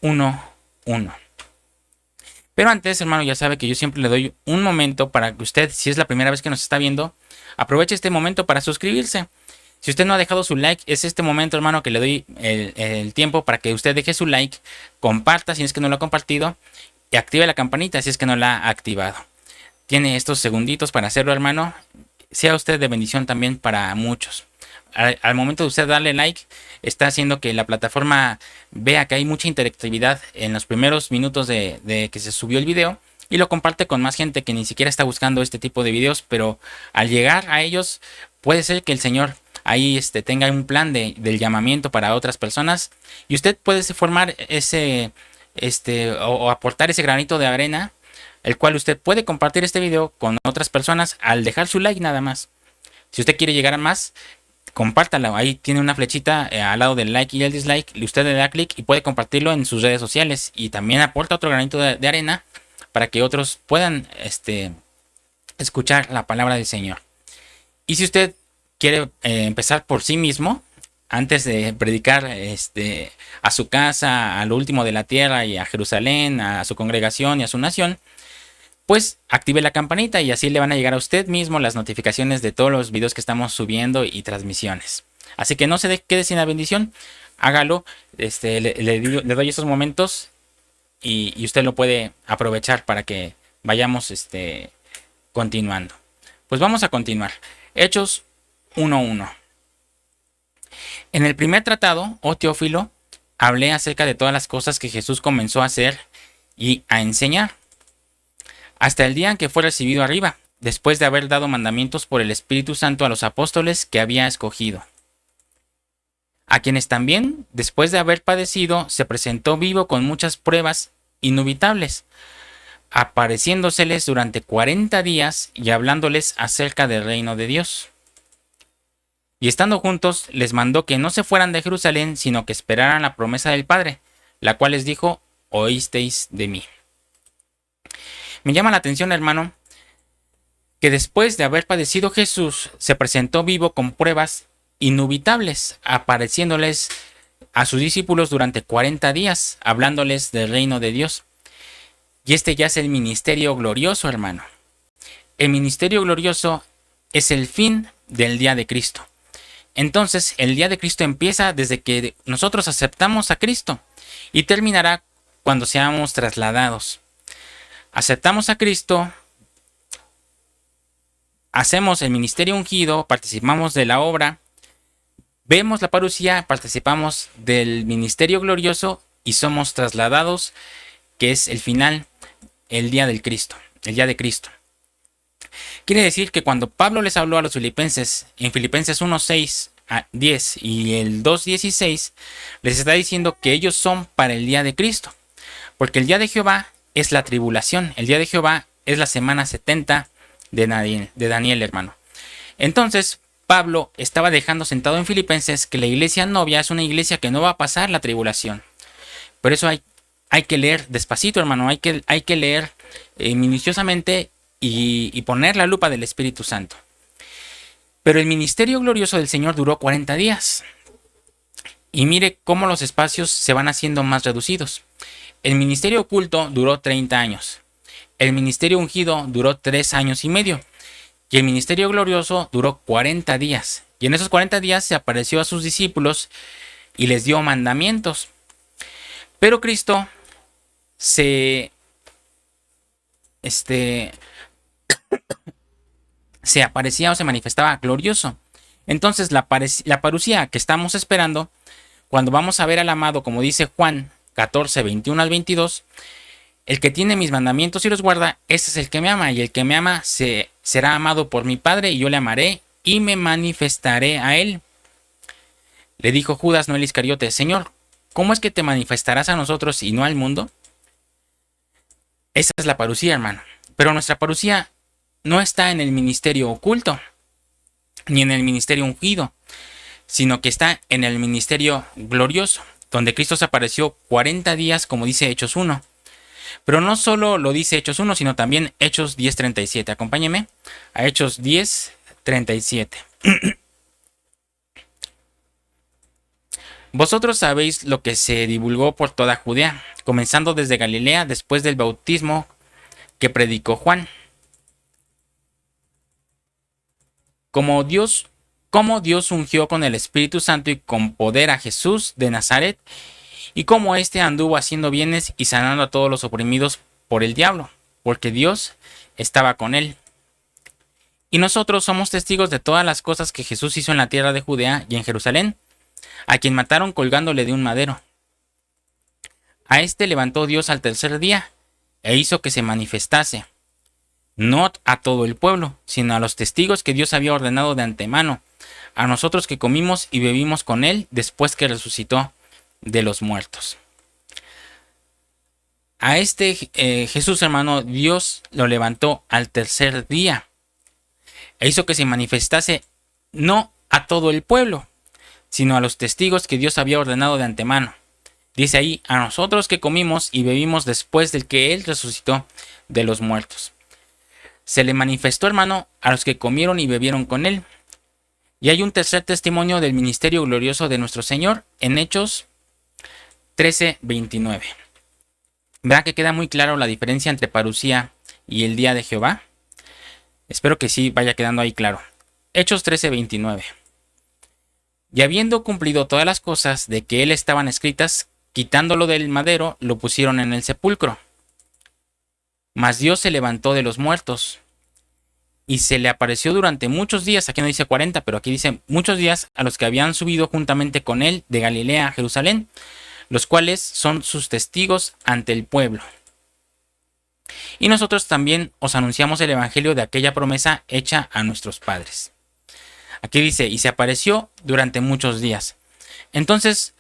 1:1. Pero antes, hermano, ya sabe que yo siempre le doy un momento para que usted, si es la primera vez que nos está viendo, aproveche este momento para suscribirse. Si usted no ha dejado su like, es este momento, hermano, que le doy el tiempo para que usted deje su like, comparta si es que no lo ha compartido y active la campanita si es que no la ha activado. Tiene estos segunditos para hacerlo, hermano. Sea usted de bendición también para muchos. Al momento de usted darle like, está haciendo que la plataforma vea que hay mucha interactividad en los primeros minutos de que se subió el video y lo comparte con más gente que ni siquiera está buscando este tipo de videos, pero al llegar a ellos puede ser que el Señor ahí tenga un plan del llamamiento para otras personas y usted puede formar o aportar ese granito de arena, el cual usted puede compartir este video con otras personas al dejar su like nada más. Si usted quiere llegar a más, compártalo. Ahí tiene una flechita al lado del like y el dislike. Y usted le da clic y puede compartirlo en sus redes sociales. Y también aporta otro granito de arena para que otros puedan escuchar la palabra del Señor. Y si usted quiere empezar por sí mismo, antes de predicar a su casa, a lo último de la tierra y a Jerusalén, a su congregación y a su nación, pues active la campanita y así le van a llegar a usted mismo las notificaciones de todos los videos que estamos subiendo y transmisiones. Así que no se quede sin la bendición, hágalo, le doy esos momentos y usted lo puede aprovechar para que vayamos continuando. Pues vamos a continuar. Hechos 1:1. En el primer tratado, oh Teófilo, hablé acerca de todas las cosas que Jesús comenzó a hacer y a enseñar, hasta el día en que fue recibido arriba, después de haber dado mandamientos por el Espíritu Santo a los apóstoles que había escogido, a quienes también, después de haber padecido, se presentó vivo con muchas pruebas indubitables, apareciéndoseles durante 40 días y hablándoles acerca del reino de Dios. Y estando juntos, les mandó que no se fueran de Jerusalén, sino que esperaran la promesa del Padre, la cual les dijo: oísteis de mí. Me llama la atención, hermano, que después de haber padecido Jesús, se presentó vivo con pruebas indubitables, apareciéndoles a sus discípulos durante 40 días, hablándoles del reino de Dios. Y ya es el ministerio glorioso, hermano. El ministerio glorioso es el fin del día de Cristo. Entonces, el día de Cristo empieza desde que nosotros aceptamos a Cristo y terminará cuando seamos trasladados. Aceptamos a Cristo, hacemos el ministerio ungido, participamos de la obra, vemos la parucía, participamos del ministerio glorioso y somos trasladados, que es el final, el día del Cristo, el día de Cristo. Quiere decir que cuando Pablo les habló a los filipenses, en Filipenses 1:6 a 10 y el 2:16, les está diciendo que ellos son para el día de Cristo, porque el día de Jehová es la tribulación, el día de Jehová es la semana 70 de Daniel, hermano. Entonces, Pablo estaba dejando sentado en Filipenses que la iglesia novia es una iglesia que no va a pasar la tribulación. Por eso hay que leer despacito, hermano, hay que leer minuciosamente y poner la lupa del Espíritu Santo. Pero el ministerio glorioso del Señor duró 40 días. Y mire cómo los espacios se van haciendo más reducidos. El ministerio oculto duró 30 años. El ministerio ungido duró 3 años y medio. Y el ministerio glorioso duró 40 días. Y en esos 40 días se apareció a sus discípulos y les dio mandamientos. Pero Cristo se, este, se aparecía o se manifestaba glorioso. Entonces la parucía que estamos esperando, cuando vamos a ver al amado, como dice Juan 14, 21 al 22, el que tiene mis mandamientos y los guarda, ese es el que me ama, y el que me ama será amado por mi Padre, y yo le amaré y me manifestaré a él. Le dijo Judas, no el Iscariote: Señor, ¿cómo es que te manifestarás a nosotros y no al mundo? Esa es la parucía, hermano. Pero nuestra parucía no está en el ministerio oculto, ni en el ministerio ungido, sino que está en el ministerio glorioso, donde Cristo se apareció 40 días, como dice Hechos 1. Pero no solo lo dice Hechos 1, sino también Hechos 10:37. Acompáñeme a Hechos 10:37. Vosotros sabéis lo que se divulgó por toda Judea, comenzando desde Galilea después del bautismo que predicó Juan. Como Dios ungió con el Espíritu Santo y con poder a Jesús de Nazaret, y cómo éste anduvo haciendo bienes y sanando a todos los oprimidos por el diablo, porque Dios estaba con él. Y nosotros somos testigos de todas las cosas que Jesús hizo en la tierra de Judea y en Jerusalén, a quien mataron colgándole de un madero. A este levantó Dios al tercer día, e hizo que se manifestase, no a todo el pueblo, sino a los testigos que Dios había ordenado de antemano, a nosotros que comimos y bebimos con él después que resucitó de los muertos. A este Jesús, hermano, Dios lo levantó al tercer día e hizo que se manifestase no a todo el pueblo, sino a los testigos que Dios había ordenado de antemano. Dice ahí: a nosotros que comimos y bebimos después del que él resucitó de los muertos. Se le manifestó, hermano, a los que comieron y bebieron con él. Y hay un tercer testimonio del ministerio glorioso de nuestro Señor en Hechos 13:29. ¿Verdad que queda muy claro la diferencia entre parucía y el día de Jehová? Espero que sí vaya quedando ahí claro. Hechos 13:29. Y habiendo cumplido todas las cosas de que él estaban escritas, quitándolo del madero, lo pusieron en el sepulcro. Mas Dios se levantó de los muertos y se le apareció durante muchos días, aquí no dice 40, pero aquí dice muchos días, a los que habían subido juntamente con él de Galilea a Jerusalén, los cuales son sus testigos ante el pueblo. Y nosotros también os anunciamos el evangelio de aquella promesa hecha a nuestros padres. Aquí dice: y se apareció durante muchos días. Entonces,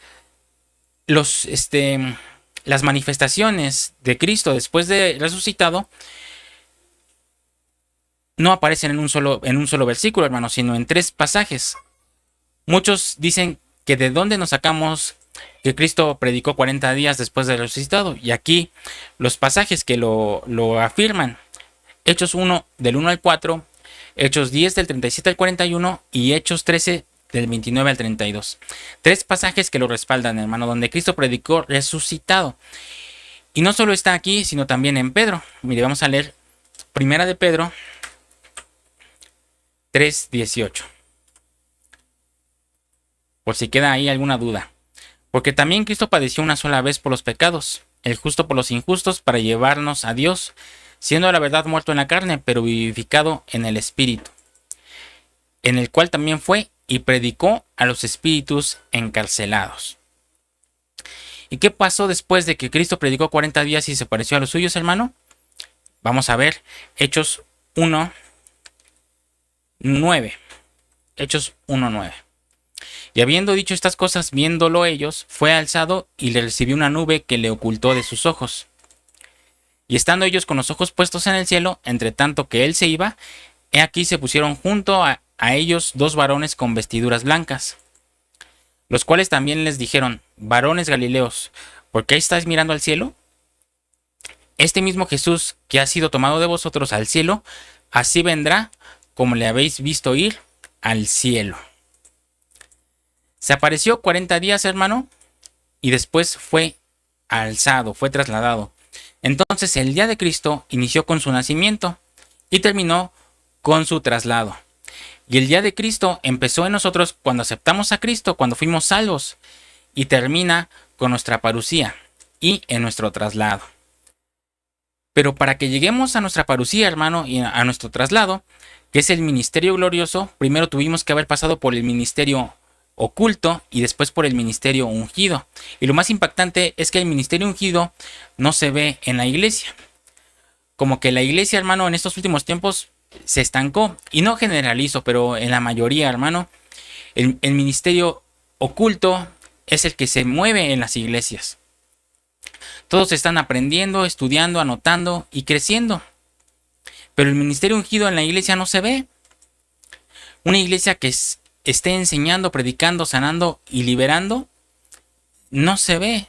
las manifestaciones de Cristo después de resucitado no aparecen en un solo versículo, hermano, sino en 3 pasajes. Muchos dicen que de dónde nos sacamos que Cristo predicó 40 días después de resucitado. Y aquí los pasajes que lo afirman: Hechos 1 del 1 al 4, Hechos 10 del 37 al 41 y Hechos 13 del 29 al 32. 3 pasajes que lo respaldan, hermano, donde Cristo predicó resucitado. Y no solo está aquí, sino también en Pedro. Mire, vamos a leer Primera de Pedro 3:18. Por si queda ahí alguna duda. Porque también Cristo padeció una sola vez por los pecados, el justo por los injustos, para llevarnos a Dios, siendo a la verdad muerto en la carne, pero vivificado en el Espíritu, en el cual también fue y predicó a los espíritus encarcelados. ¿Y qué pasó después de que Cristo predicó 40 días y se apareció a los suyos, hermano? Vamos a ver Hechos 1:9. Hechos 1:9. Y habiendo dicho estas cosas, viéndolo ellos, fue alzado y le recibió una nube que le ocultó de sus ojos. Y estando ellos con los ojos puestos en el cielo, entre tanto que él se iba, he aquí se pusieron junto a ellos 2 varones con vestiduras blancas, los cuales también les dijeron: varones galileos, ¿por qué estáis mirando al cielo? Este mismo Jesús que ha sido tomado de vosotros al cielo, así vendrá como le habéis visto ir al cielo. Se apareció 40 días, hermano, y después fue alzado, fue trasladado. Entonces el día de Cristo inició con su nacimiento y terminó con su traslado. Y el día de Cristo empezó en nosotros cuando aceptamos a Cristo, cuando fuimos salvos, y termina con nuestra parucía y en nuestro traslado. Pero para que lleguemos a nuestra parucía, hermano, y a nuestro traslado, que es el ministerio glorioso, primero tuvimos que haber pasado por el ministerio oculto y después por el ministerio ungido. Y lo más impactante es que el ministerio ungido no se ve en la iglesia. Como que la iglesia, hermano, en estos últimos tiempos se estancó. Y no generalizo, pero en la mayoría, hermano, el ministerio oculto es el que se mueve en las iglesias. Todos están aprendiendo, estudiando, anotando y creciendo. Pero el ministerio ungido en la iglesia no se ve. Una iglesia que esté enseñando, predicando, sanando y liberando, no se ve.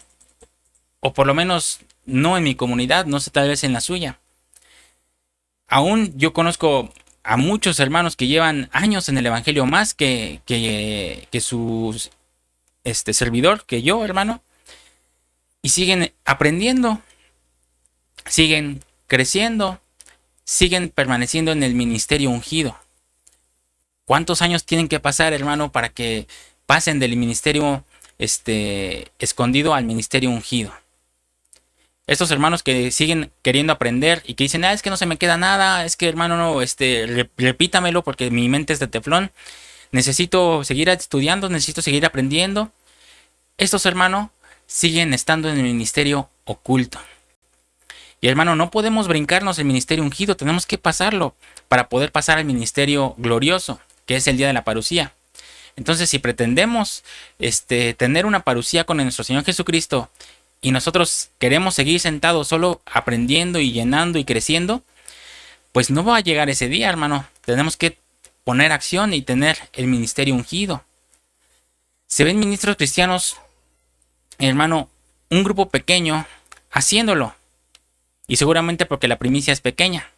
O por lo menos no en mi comunidad, no sé, tal vez en la suya. Aún yo conozco a muchos hermanos que llevan años en el evangelio, más que su servidor, que yo, hermano, y siguen aprendiendo, siguen creciendo, siguen permaneciendo en el ministerio ungido. ¿Cuántos años tienen que pasar, hermano, para que pasen del ministerio escondido al ministerio ungido? Estos hermanos que siguen queriendo aprender y que dicen, es que no se me queda nada, es que, hermano, no, repítamelo porque mi mente es de teflón, necesito seguir estudiando, necesito seguir aprendiendo. Estos hermanos siguen estando en el ministerio oculto. Y, hermano, no podemos brincarnos el ministerio ungido, tenemos que pasarlo para poder pasar al ministerio glorioso, que es el día de la parucía. Entonces, si pretendemos tener una parucía con nuestro Señor Jesucristo y nosotros queremos seguir sentados solo aprendiendo y llenando y creciendo, pues no va a llegar ese día, hermano. Tenemos que poner acción y tener el ministerio ungido. Se ven ministros cristianos, hermano, un grupo pequeño haciéndolo, y seguramente porque la primicia es pequeña.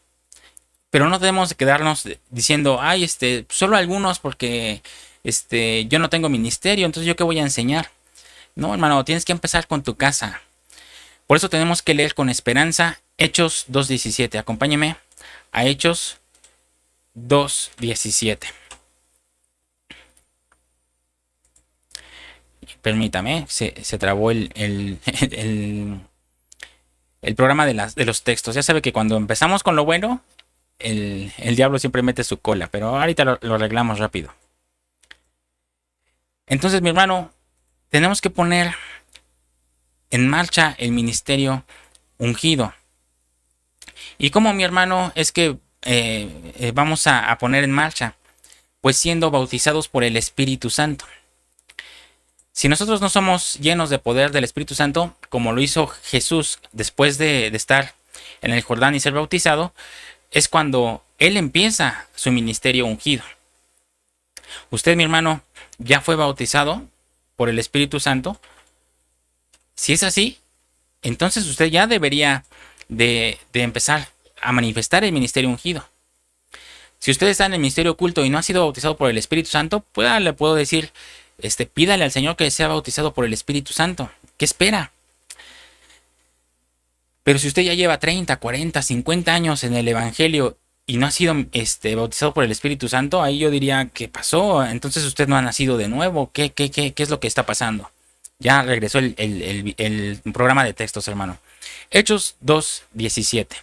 Pero no debemos quedarnos diciendo, solo algunos porque yo no tengo ministerio, entonces yo qué voy a enseñar. No, hermano, tienes que empezar con tu casa. Por eso tenemos que leer con esperanza Hechos 2:17. Acompáñeme a Hechos 2:17. Permítame, se trabó el programa de los textos. Ya sabe que cuando empezamos con lo bueno, el diablo siempre mete su cola, pero ahorita lo arreglamos rápido. Entonces, mi hermano, tenemos que poner en marcha el ministerio ungido. ¿Y cómo, mi hermano, es que vamos a poner en marcha? Pues siendo bautizados por el Espíritu Santo. Si nosotros no somos llenos de poder del Espíritu Santo, como lo hizo Jesús después de estar en el Jordán y ser bautizado, es cuando Él empieza su ministerio ungido. Usted, mi hermano, ya fue bautizado por el Espíritu Santo. Si es así, entonces usted ya debería de empezar a manifestar el ministerio ungido. Si usted está en el ministerio oculto y no ha sido bautizado por el Espíritu Santo, pues le puedo decir, pídale al Señor que sea bautizado por el Espíritu Santo. ¿Qué espera? Pero si usted ya lleva 30, 40, 50 años en el Evangelio y no ha sido bautizado por el Espíritu Santo, ahí yo diría, ¿qué pasó? Entonces usted no ha nacido de nuevo. ¿Qué es lo que está pasando? Ya regresó el programa de textos, hermano. Hechos 2:17.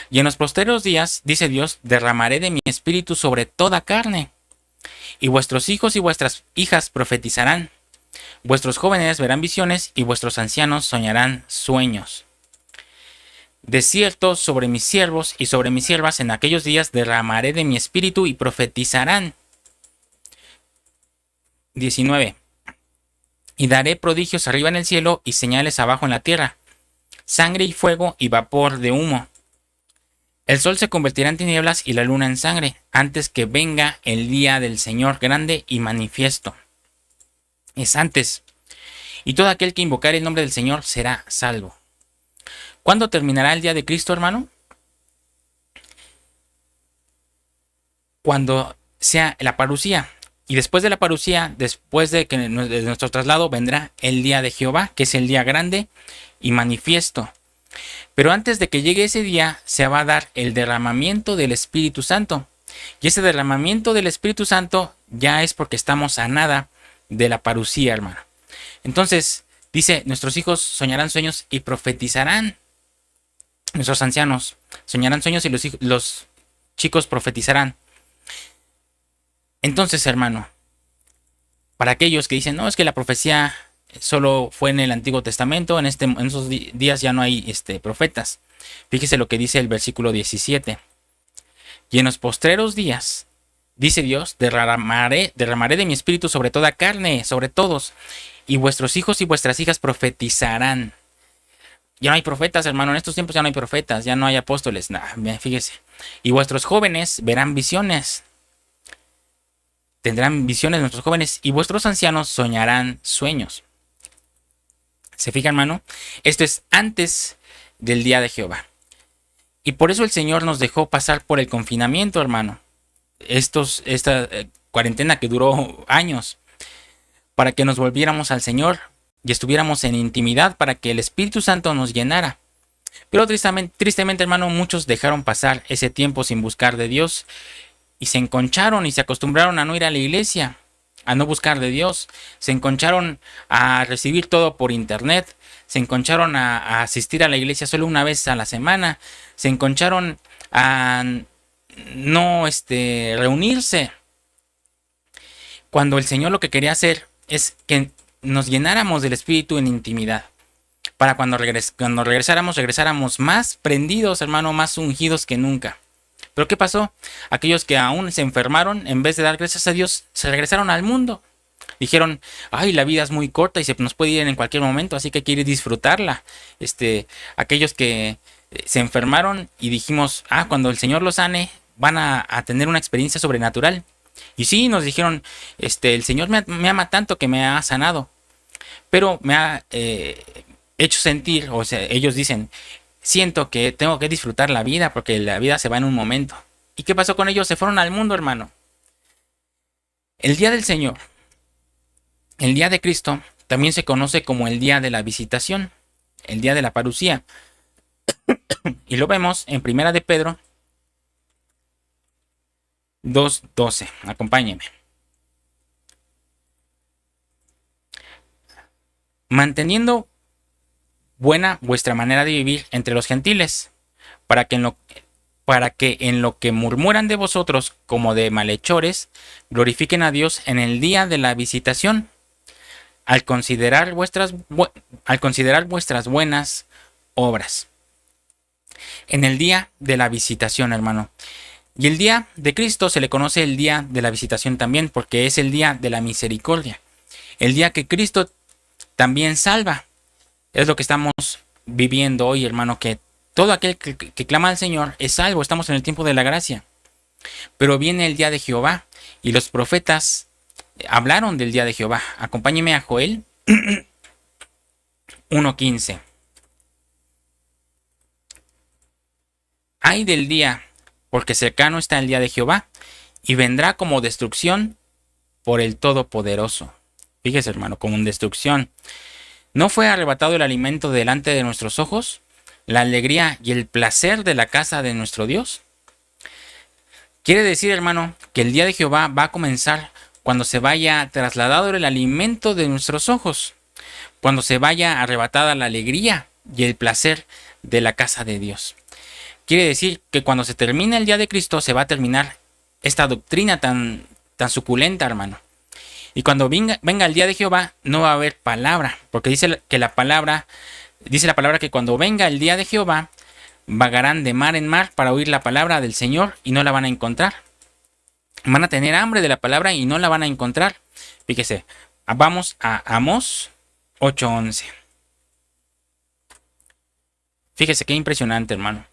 Y en los posteriores días, dice Dios, derramaré de mi espíritu sobre toda carne. Y vuestros hijos y vuestras hijas profetizarán. Vuestros jóvenes verán visiones y vuestros ancianos soñarán sueños. De cierto, sobre mis siervos y sobre mis siervas en aquellos días derramaré de mi espíritu y profetizarán. 19. Y daré prodigios arriba en el cielo y señales abajo en la tierra, sangre y fuego y vapor de humo. El sol se convertirá en tinieblas y la luna en sangre, antes que venga el día del Señor grande y manifiesto. Es antes. Y todo aquel que invocare el nombre del Señor será salvo. ¿Cuándo terminará el día de Cristo, hermano? Cuando sea la parucía. Y después de la parucía, después de nuestro traslado, vendrá el día de Jehová, que es el día grande y manifiesto. Pero antes de que llegue ese día, se va a dar el derramamiento del Espíritu Santo. Y ese derramamiento del Espíritu Santo ya es porque estamos a nada de la parucía, hermano. Entonces, dice, nuestros hijos soñarán sueños y profetizarán. Nuestros ancianos soñarán sueños y los chicos profetizarán. Entonces, hermano, para aquellos que dicen, no, es que la profecía solo fue en el Antiguo Testamento, en esos días ya no hay profetas. Fíjese lo que dice el versículo 17. Y en los postreros días, dice Dios, derramaré de mi espíritu sobre toda carne, sobre todos, y vuestros hijos y vuestras hijas profetizarán. Ya no hay profetas, hermano, en estos tiempos ya no hay profetas, ya no hay apóstoles, fíjese. Y vuestros jóvenes verán visiones. Tendrán visiones nuestros jóvenes y vuestros ancianos soñarán sueños. ¿Se fija, hermano? Esto es antes del día de Jehová. Y por eso el Señor nos dejó pasar por el confinamiento, hermano. Esta cuarentena que duró años, para que nos volviéramos al Señor y estuviéramos en intimidad, para que el Espíritu Santo nos llenara. Pero tristemente, hermano, muchos dejaron pasar ese tiempo sin buscar de Dios y se enconcharon y se acostumbraron a no ir a la iglesia, a no buscar de Dios. Se enconcharon a recibir todo por internet. Se enconcharon a asistir a la iglesia solo una vez a la semana. Se enconcharon a no reunirse. Cuando el Señor lo que quería hacer es que nos llenáramos del Espíritu en intimidad. Para cuando regresáramos más prendidos, hermano, más ungidos que nunca. Pero ¿qué pasó? Aquellos que aún se enfermaron, en vez de dar gracias a Dios, se regresaron al mundo. Dijeron, ay, la vida es muy corta y se nos puede ir en cualquier momento, así que hay que ir a disfrutarla. Aquellos que se enfermaron y dijimos, cuando el Señor los sane, van a tener una experiencia sobrenatural. Y sí, nos dijeron, el Señor me ama tanto que me ha sanado, pero me ha hecho sentir, o sea, ellos dicen, siento que tengo que disfrutar la vida porque la vida se va en un momento. ¿Y qué pasó con ellos? Se fueron al mundo, hermano. El día del Señor, el día de Cristo, también se conoce como el día de la visitación, el día de la parucía. Y lo vemos en Primera de Pedro 2:12. Acompáñeme. Manteniendo buena vuestra manera de vivir entre los gentiles, para que en lo que murmuran de vosotros como de malhechores, glorifiquen a Dios en el día de la visitación, al considerar vuestras buenas obras. En el día de la visitación, hermano. Y el día de Cristo se le conoce el día de la visitación también, porque es el día de la misericordia. El día que Cristo también salva. Es lo que estamos viviendo hoy, hermano, que todo aquel que clama al Señor es salvo. Estamos en el tiempo de la gracia. Pero viene el día de Jehová y los profetas hablaron del día de Jehová. Acompáñeme a Joel 1:15. Ay del día, porque cercano está el día de Jehová, y vendrá como destrucción por el Todopoderoso. Fíjese, hermano, como en destrucción. ¿No fue arrebatado el alimento delante de nuestros ojos? ¿La alegría y el placer de la casa de nuestro Dios? Quiere decir, hermano, que el día de Jehová va a comenzar cuando se vaya trasladado el alimento de nuestros ojos, cuando se vaya arrebatada la alegría y el placer de la casa de Dios. Quiere decir que cuando se termine el día de Cristo se va a terminar esta doctrina tan suculenta, hermano. Y cuando venga el día de Jehová no va a haber palabra, porque dice la palabra que cuando venga el día de Jehová vagarán de mar en mar para oír la palabra del Señor y no la van a encontrar. Van a tener hambre de la palabra y no la van a encontrar. Fíjese, vamos a Amós 8:11. Fíjese qué impresionante, hermano.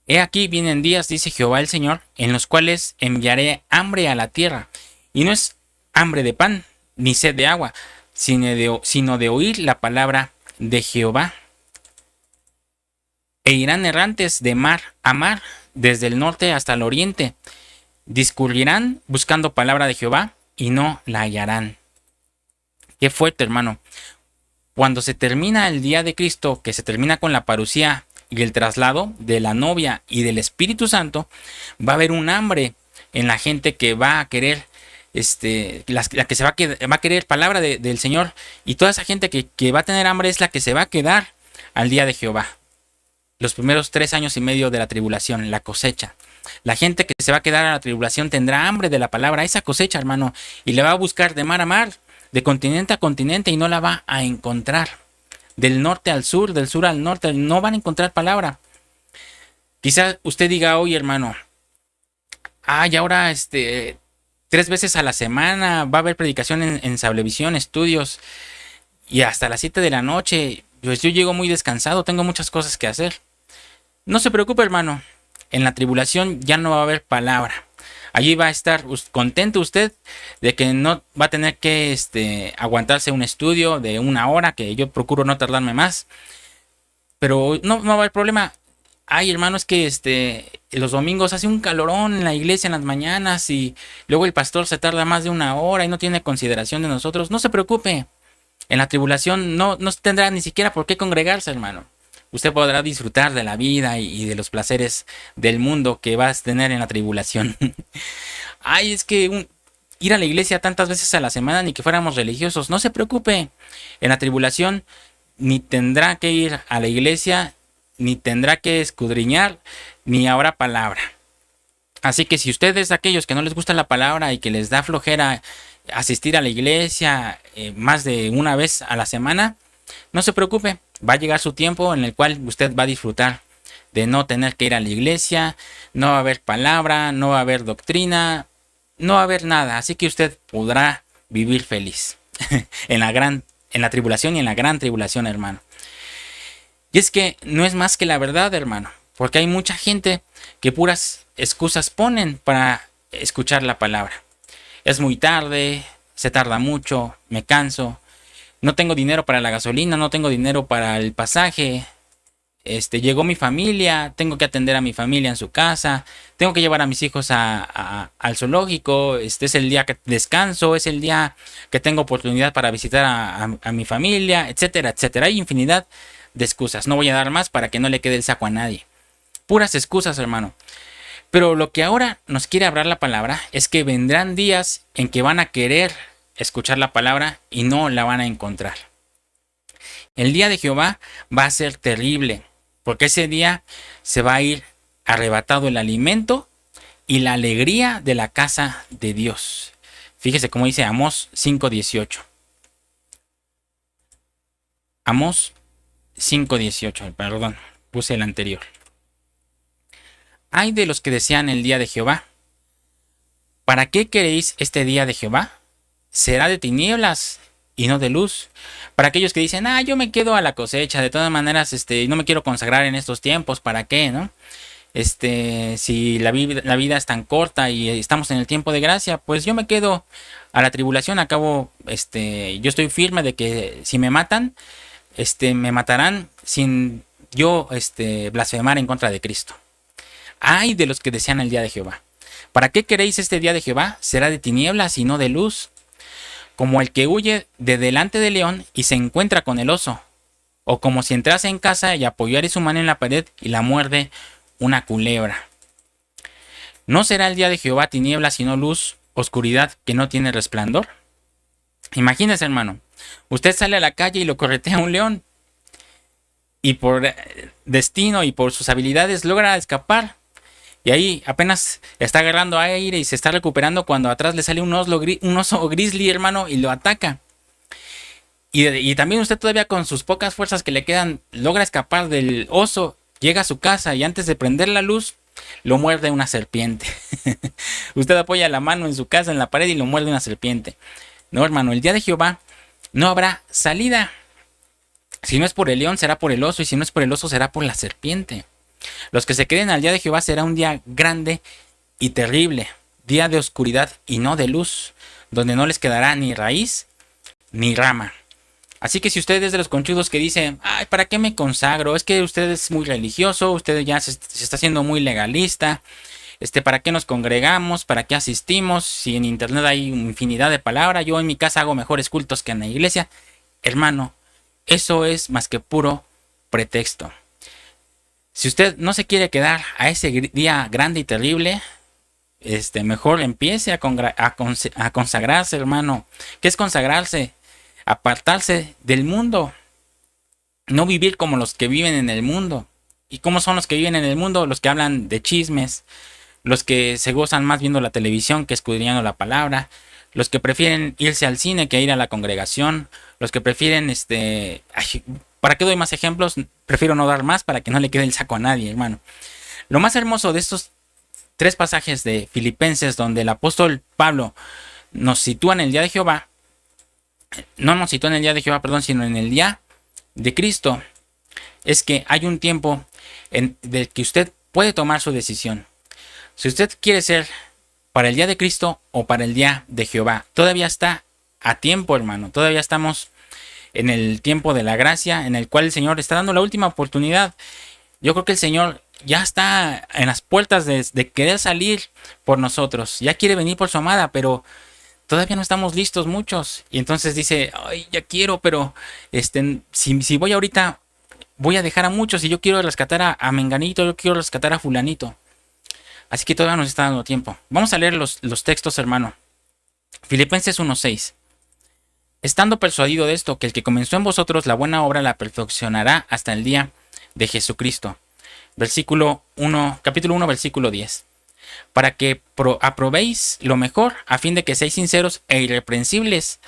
He aquí vienen días, dice Jehová el Señor, en los cuales enviaré hambre a la tierra. Y no es hambre de pan, ni sed de agua, sino de oír la palabra de Jehová. E irán errantes de mar a mar, desde el norte hasta el oriente. Discurrirán buscando palabra de Jehová y no la hallarán. Qué fuerte, hermano. Cuando se termina el día de Cristo, que se termina con la parucía y el traslado de la novia y del Espíritu Santo, va a haber un hambre en la gente que va a querer, la que va a querer palabra del Señor, y toda esa gente que va a tener hambre es la que se va a quedar al día de Jehová. Los primeros 3 años y medio de la tribulación, la cosecha. La gente que se va a quedar a la tribulación tendrá hambre de la palabra, esa cosecha, hermano, y le va a buscar de mar a mar, de continente a continente, y no la va a encontrar. Del norte al sur, del sur al norte, no van a encontrar palabra. Quizás usted diga hoy, hermano, y ahora 3 veces a la semana va a haber predicación en Sablevisión, estudios, y hasta las 7 de la noche. Pues yo llego muy descansado, tengo muchas cosas que hacer. No se preocupe, hermano. En la tribulación ya no va a haber palabra. Allí va a estar contento usted de que no va a tener que aguantarse un estudio de 1 hora, que yo procuro no tardarme más. Pero no va a haber problema. Ay, hermano, es que los domingos hace un calorón en la iglesia en las mañanas y luego el pastor se tarda más de 1 hora y no tiene consideración de nosotros. No se preocupe. En la tribulación no tendrá ni siquiera por qué congregarse, hermano. Usted podrá disfrutar de la vida y de los placeres del mundo que vas a tener en la tribulación. Ay, es que ir a la iglesia tantas veces a la semana, ni que fuéramos religiosos. No se preocupe. En la tribulación ni tendrá que ir a la iglesia, ni tendrá que escudriñar, ni habrá palabra. Así que si usted es de aquellos que no les gusta la palabra y que les da flojera asistir a la iglesia más de una vez a la semana, no se preocupe, va a llegar su tiempo en el cual usted va a disfrutar de no tener que ir a la iglesia, no va a haber palabra, no va a haber doctrina, no va a haber nada, así que usted podrá vivir feliz en la tribulación y en la gran tribulación, hermano. Y es que no es más que la verdad, hermano, porque hay mucha gente que puras excusas ponen para escuchar la palabra. Es muy tarde, se tarda mucho, me canso, no tengo dinero para la gasolina, no tengo dinero para el pasaje, llegó mi familia, tengo que atender a mi familia en su casa, tengo que llevar a mis hijos al zoológico, es el día que descanso, es el día que tengo oportunidad para visitar a mi familia, etcétera, etcétera. Hay infinidad de excusas, no voy a dar más para que no le quede el saco a nadie. Puras excusas, hermano. Pero lo que ahora nos quiere hablar la palabra es que vendrán días en que van a querer escuchar la palabra y no la van a encontrar. El día de Jehová va a ser terrible, porque ese día se va a ir arrebatado el alimento y la alegría de la casa de Dios. Fíjese cómo dice Amós 5:18. Amós 5:18, perdón, puse el anterior. Ay de los que desean el día de Jehová. ¿Para qué queréis este día de Jehová? Será de tinieblas y no de luz. Para aquellos que dicen, yo me quedo a la cosecha, de todas maneras, no me quiero consagrar en estos tiempos, ¿para qué, no? Si la vida es tan corta y estamos en el tiempo de gracia, pues yo me quedo a la tribulación. Acabo, yo estoy firme de que si me matan, me matarán sin yo, blasfemar en contra de Cristo. Ay de los que desean el día de Jehová. ¿Para qué queréis este día de Jehová? Será de tinieblas y no de luz. Como el que huye de delante del león y se encuentra con el oso. O como si entrase en casa y apoyare su mano en la pared y la muerde una culebra. ¿No será el día de Jehová tinieblas y no luz, oscuridad que no tiene resplandor? Imagínese, hermano. Usted sale a la calle y lo corretea un león. Y por destino y por sus habilidades logra escapar. Y ahí apenas está agarrando aire y se está recuperando cuando atrás le sale un oso grizzly, hermano, y lo ataca. Y también usted todavía con sus pocas fuerzas que le quedan logra escapar del oso, llega a su casa y antes de prender la luz lo muerde una serpiente. Usted apoya la mano en su casa en la pared y lo muerde una serpiente. No, hermano, el día de Jehová no habrá salida. Si no es por el león será por el oso y si no es por el oso será por la serpiente. Los que se queden al día de Jehová será un día grande y terrible, día de oscuridad y no de luz, donde no les quedará ni raíz ni rama. Así que si usted es de los conchudos que dicen, ¿para qué me consagro? Es que usted es muy religioso, usted ya se está haciendo muy legalista. ¿Para qué nos congregamos? ¿Para qué asistimos? Si en internet hay infinidad de palabras, yo en mi casa hago mejores cultos que en la iglesia. Hermano, eso es más que puro pretexto. Si usted no se quiere quedar a ese día grande y terrible, mejor empiece a consagrarse, hermano. ¿Qué es consagrarse? Apartarse del mundo. No vivir como los que viven en el mundo. ¿Y cómo son los que viven en el mundo? Los que hablan de chismes, los que se gozan más viendo la televisión que escudriñando la palabra, los que prefieren irse al cine que ir a la congregación, los que prefieren, ¿para qué doy más ejemplos? Prefiero no dar más para que no le quede el saco a nadie, hermano. Lo más hermoso de estos tres pasajes de Filipenses donde el apóstol Pablo nos sitúa en el día de Jehová, no nos sitúa en el día de Jehová, perdón, sino en el día de Cristo, es que hay un tiempo del que usted puede tomar su decisión. Si usted quiere ser para el día de Cristo o para el día de Jehová, todavía está a tiempo, hermano. Todavía estamos en el tiempo de la gracia, en el cual el Señor está dando la última oportunidad. Yo creo que el Señor ya está en las puertas de querer salir por nosotros. Ya quiere venir por su amada, pero todavía no estamos listos muchos. Y entonces dice, ay, ya quiero, pero si voy ahorita, voy a dejar a muchos. Y yo quiero rescatar a Menganito, yo quiero rescatar a Fulanito. Así que todavía nos está dando tiempo. Vamos a leer los textos, hermano. Filipenses 1:6. Estando persuadido de esto, que el que comenzó en vosotros la buena obra la perfeccionará hasta el día de Jesucristo. Capítulo 1, versículo 10. Para que aprobéis lo mejor, a fin de que seáis sinceros e irreprensibles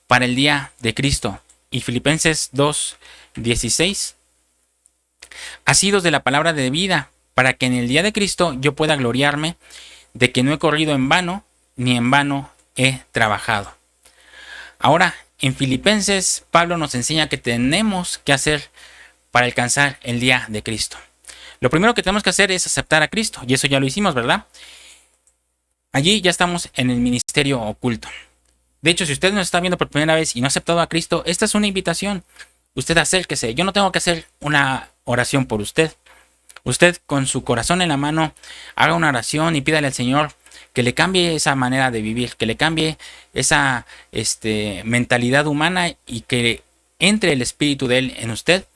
para el día de Cristo. Y Filipenses 2:16. Asidos de la palabra de vida, para que en el día de Cristo yo pueda gloriarme de que no he corrido en vano, ni en vano he trabajado. Ahora, en Filipenses, Pablo nos enseña que tenemos que hacer para alcanzar el día de Cristo. Lo primero que tenemos que hacer es aceptar a Cristo, y eso ya lo hicimos, ¿verdad? Allí ya estamos en el ministerio oculto. De hecho, si usted nos está viendo por primera vez y no ha aceptado a Cristo, esta es una invitación. Usted acérquese. Yo no tengo que hacer una oración por usted. Usted con su corazón en la mano haga una oración y pídale al Señor que le cambie esa manera de vivir, que le cambie esa mentalidad humana y que entre el Espíritu de Él en usted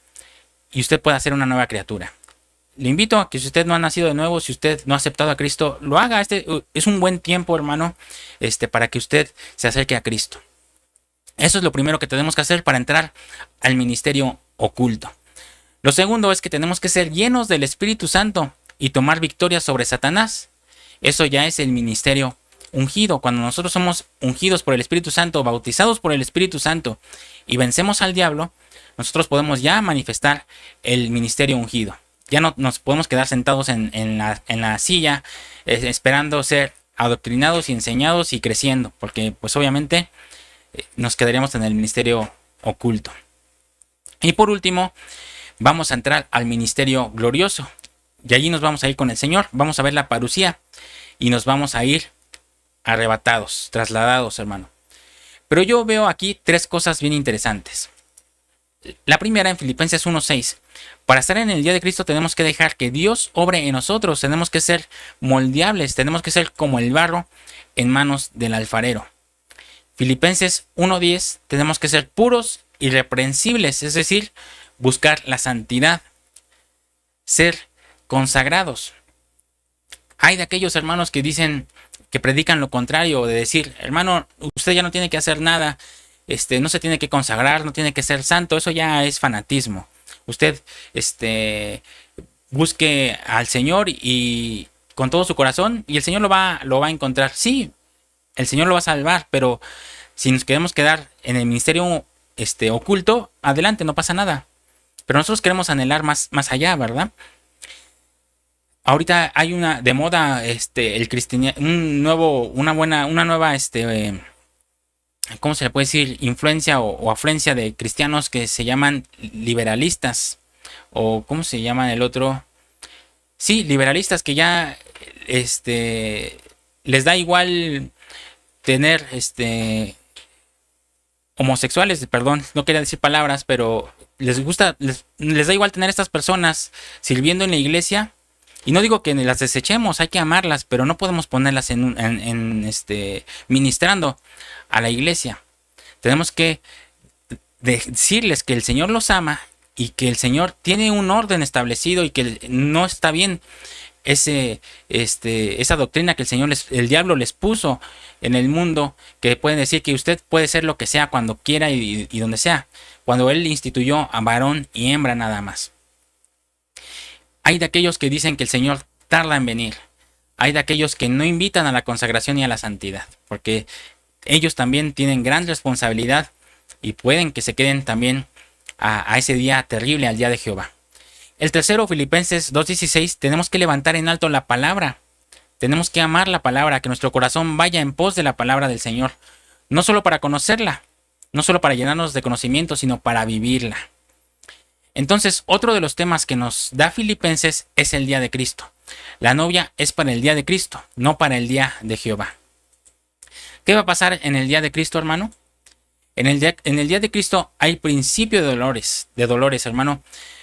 y usted pueda ser una nueva criatura. Le invito a que si usted no ha nacido de nuevo, si usted no ha aceptado a Cristo, lo haga. Es un buen tiempo, hermano, para que usted se acerque a Cristo. Eso es lo primero que tenemos que hacer para entrar al ministerio oculto. Lo segundo es que tenemos que ser llenos del Espíritu Santo y tomar victoria sobre Satanás. Eso ya es el ministerio ungido. Cuando nosotros somos ungidos por el Espíritu Santo, bautizados por el Espíritu Santo y vencemos al diablo, nosotros podemos ya manifestar el ministerio ungido. Ya no nos podemos quedar sentados en la silla esperando ser adoctrinados y enseñados y creciendo, porque pues obviamente nos quedaríamos en el ministerio oculto. Y por último, vamos a entrar al ministerio glorioso. Y allí nos vamos a ir con el Señor. Vamos a ver la parucía. Y nos vamos a ir arrebatados, trasladados, hermano. Pero yo veo aquí tres cosas bien interesantes. La primera en Filipenses 1:6. Para estar en el día de Cristo tenemos que dejar que Dios obre en nosotros. Tenemos que ser moldeables. Tenemos que ser como el barro en manos del alfarero. Filipenses 1:10. Tenemos que ser puros, irreprensibles. Es decir, buscar la santidad, ser consagrados. Hay de aquellos hermanos que dicen, que predican lo contrario, de decir, hermano, usted ya no tiene que hacer nada, no se tiene que consagrar, no tiene que ser santo, eso ya es fanatismo. Usted, busque al Señor y con todo su corazón y el Señor lo va a encontrar. Sí, el Señor lo va a salvar, pero si nos queremos quedar en el ministerio oculto, adelante, no pasa nada. Pero nosotros queremos anhelar más allá, ¿verdad? Ahorita hay una de moda, el cristianismo, una nueva, ¿cómo se le puede decir? Influencia o afluencia de cristianos que se llaman liberalistas. O ¿cómo se llama el otro? Sí, liberalistas que ya, les da igual tener, homosexuales, perdón, no quería decir palabras, pero les da igual tener estas personas sirviendo en la iglesia. Y no digo que las desechemos, hay que amarlas, pero no podemos ponerlas ministrando a la iglesia. Tenemos que decirles que el Señor los ama y que el Señor tiene un orden establecido y que no está bien esa doctrina que el diablo les puso en el mundo, que pueden decir que usted puede ser lo que sea cuando quiera y donde sea, cuando él instituyó a varón y hembra nada más. Hay de aquellos que dicen que el Señor tarda en venir. Hay de aquellos que no invitan a la consagración y a la santidad, porque ellos también tienen gran responsabilidad y pueden que se queden también a ese día terrible, al día de Jehová. El tercero, Filipenses 2:16, tenemos que levantar en alto la palabra. Tenemos que amar la palabra, que nuestro corazón vaya en pos de la palabra del Señor. No solo para conocerla, no solo para llenarnos de conocimiento, sino para vivirla. Entonces, otro de los temas que nos da Filipenses es el día de Cristo. La novia es para el día de Cristo, no para el día de Jehová. ¿Qué va a pasar en el día de Cristo, hermano? En el día de Cristo hay principio de dolores, hermano,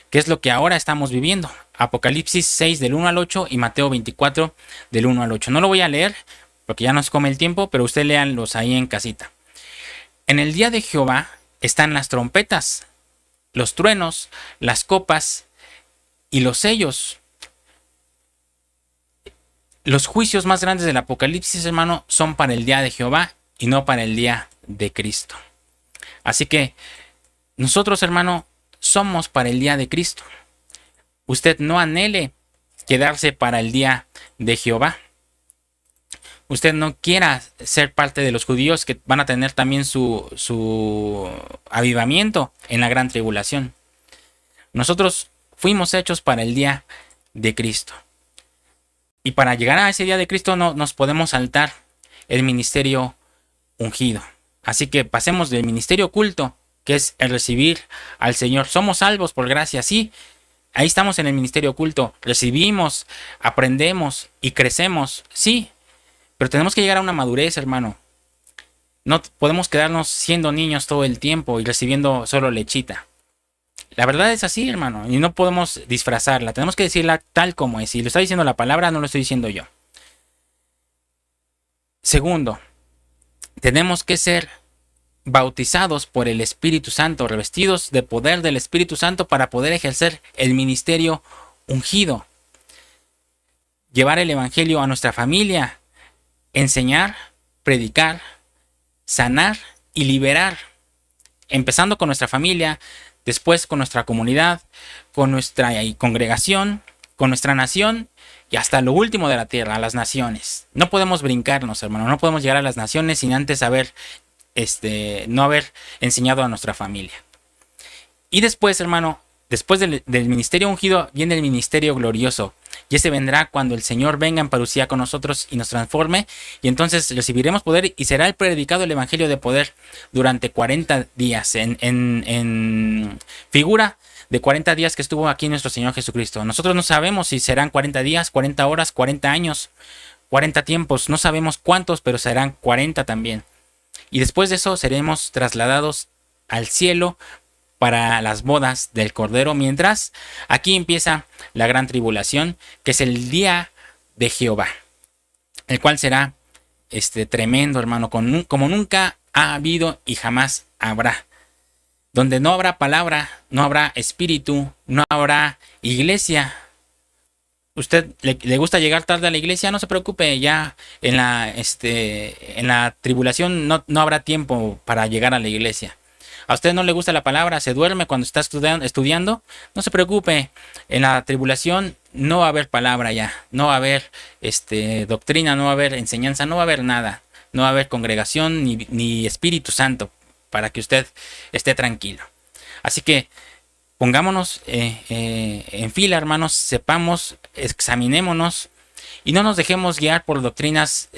que es lo que ahora estamos viviendo. Apocalipsis 6 del 1 al 8 y Mateo 24 del 1 al 8. No lo voy a leer porque ya nos come el tiempo, pero usted léanlos ahí en casita. En el día de Jehová están las trompetas, los truenos, las copas y los sellos. Los juicios más grandes del Apocalipsis, hermano, son para el día de Jehová y no para el día de Cristo. Así que nosotros, hermano, somos para el día de Cristo. Usted no anhele quedarse para el día de Jehová. Usted no quiera ser parte de los judíos que van a tener también su avivamiento en la gran tribulación. Nosotros fuimos hechos para el día de Cristo. Y para llegar a ese día de Cristo no nos podemos saltar el ministerio ungido. Así que pasemos del ministerio oculto, que es el recibir al Señor. Somos salvos por gracia, sí. Ahí estamos en el ministerio oculto. Recibimos, aprendemos y crecemos, sí. Pero tenemos que llegar a una madurez, hermano. No podemos quedarnos siendo niños todo el tiempo y recibiendo solo lechita. La verdad es así, hermano, y no podemos disfrazarla. Tenemos que decirla tal como es. Si lo está diciendo la palabra, no lo estoy diciendo yo. Segundo, tenemos que ser bautizados por el Espíritu Santo, revestidos de poder del Espíritu Santo para poder ejercer el ministerio ungido. Llevar el Evangelio a nuestra familia, enseñar, predicar, sanar y liberar. Empezando con nuestra familia, después con nuestra comunidad, con nuestra congregación, con nuestra nación y hasta lo último de la tierra, las naciones. No podemos brincarnos, hermano, no podemos llegar a las naciones sin antes no haber enseñado a nuestra familia. Y después, hermano, después del ministerio ungido viene el ministerio glorioso. Y ese vendrá cuando el Señor venga en parucía con nosotros y nos transforme. Y entonces recibiremos poder y será el predicado el evangelio de poder durante 40 días. En figura de 40 días que estuvo aquí nuestro Señor Jesucristo. Nosotros no sabemos si serán 40 días, 40 horas, 40 años, 40 tiempos. No sabemos cuántos, pero serán 40 también. Y después de eso seremos trasladados al cielo para las bodas del Cordero, mientras aquí empieza la gran tribulación, que es el día de Jehová, el cual será tremendo, hermano, como nunca ha habido y jamás habrá, donde no habrá palabra, no habrá espíritu, no habrá iglesia. ¿Usted le gusta llegar tarde a la iglesia? No se preocupe, ya en la tribulación no habrá tiempo para llegar a la iglesia. ¿A usted no le gusta la palabra? ¿Se duerme cuando está estudiando? No se preocupe. En la tribulación no va a haber palabra ya. No va a haber doctrina, no va a haber enseñanza, no va a haber nada. No va a haber congregación ni Espíritu Santo para que usted esté tranquilo. Así que pongámonos en fila, hermanos. Sepamos, examinémonos y no nos dejemos guiar por doctrinas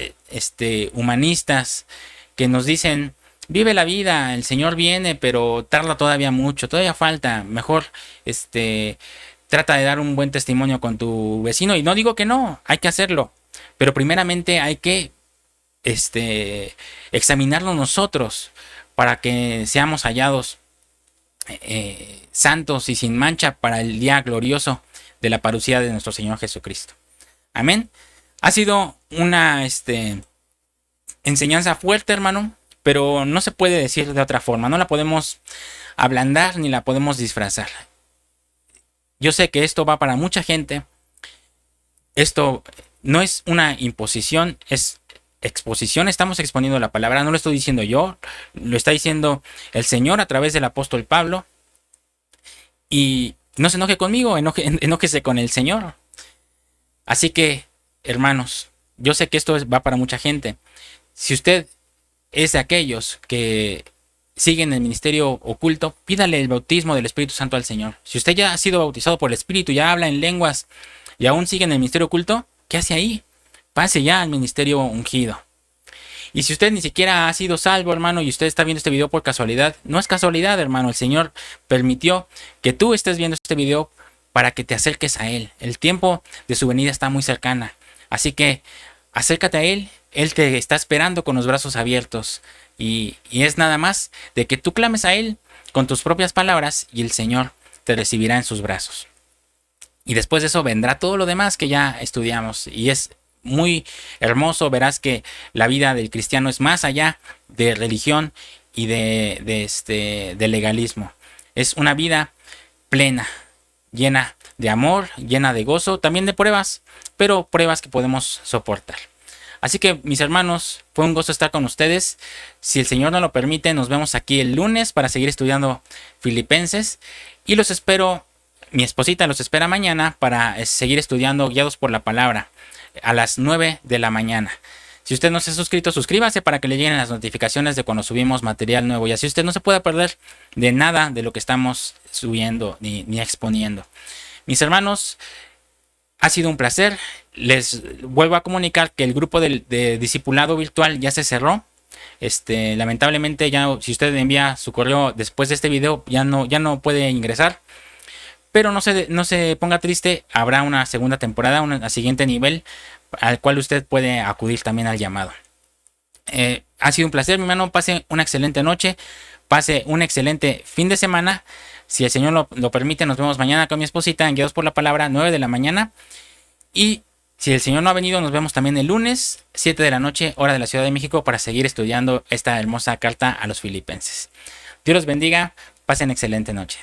humanistas que nos dicen: vive la vida, el Señor viene, pero tarda todavía mucho, todavía falta. Mejor trata de dar un buen testimonio con tu vecino. Y no digo que no, hay que hacerlo. Pero primeramente hay que examinarlo nosotros para que seamos hallados santos y sin mancha para el día glorioso de la parucía de nuestro Señor Jesucristo. Amén. Ha sido una enseñanza fuerte, hermano, pero no se puede decir de otra forma. No la podemos ablandar ni la podemos disfrazar. Yo sé que esto va para mucha gente. Esto no es una imposición, es exposición. Estamos exponiendo la palabra, no lo estoy diciendo yo, lo está diciendo el Señor a través del apóstol Pablo. Y no se enoje conmigo, enójese con el Señor. Así que, hermanos, yo sé que esto va para mucha gente. Si usted es de aquellos que siguen el ministerio oculto, pídale el bautismo del Espíritu Santo al Señor. Si usted ya ha sido bautizado por el Espíritu, ya habla en lenguas y aún sigue en el ministerio oculto, ¿qué hace ahí? Pase ya al ministerio ungido. Y si usted ni siquiera ha sido salvo, hermano, y usted está viendo este video por casualidad, no es casualidad, hermano. El Señor permitió que tú estés viendo este video para que te acerques a Él. El tiempo de su venida está muy cercana. Así que acércate a Él. Él te está esperando con los brazos abiertos. Y es nada más de que tú clames a Él con tus propias palabras y el Señor te recibirá en sus brazos. Y después de eso vendrá todo lo demás que ya estudiamos. Y es muy hermoso. Verás que la vida del cristiano es más allá de religión y de legalismo. Es una vida plena, llena de amor, llena de gozo, también de pruebas, pero pruebas que podemos soportar. Así que, mis hermanos, fue un gozo estar con ustedes. Si el Señor nos lo permite, nos vemos aquí el lunes para seguir estudiando Filipenses. Y los espero, mi esposita los espera mañana para seguir estudiando guiados por la palabra a las 9 de la mañana. Si usted no se ha suscrito, suscríbase para que le lleguen las notificaciones de cuando subimos material nuevo. Y así usted no se pueda perder de nada de lo que estamos subiendo ni exponiendo. Mis hermanos, ha sido un placer. Les vuelvo a comunicar que el grupo de discipulado virtual ya se cerró. Lamentablemente ya, si usted envía su correo después de este video, ya no puede ingresar. Pero no se ponga triste, habrá una segunda temporada, un siguiente nivel al cual usted puede acudir también al llamado. Ha sido un placer, mi hermano. Pase una excelente noche, pase un excelente fin de semana. Si el Señor lo permite, nos vemos mañana con mi esposita en Guiados por la Palabra, 9 de la mañana. Y si el Señor no ha venido, nos vemos también el lunes, 7 de la noche, hora de la Ciudad de México, para seguir estudiando esta hermosa carta a los filipenses. Dios los bendiga, pasen excelente noche.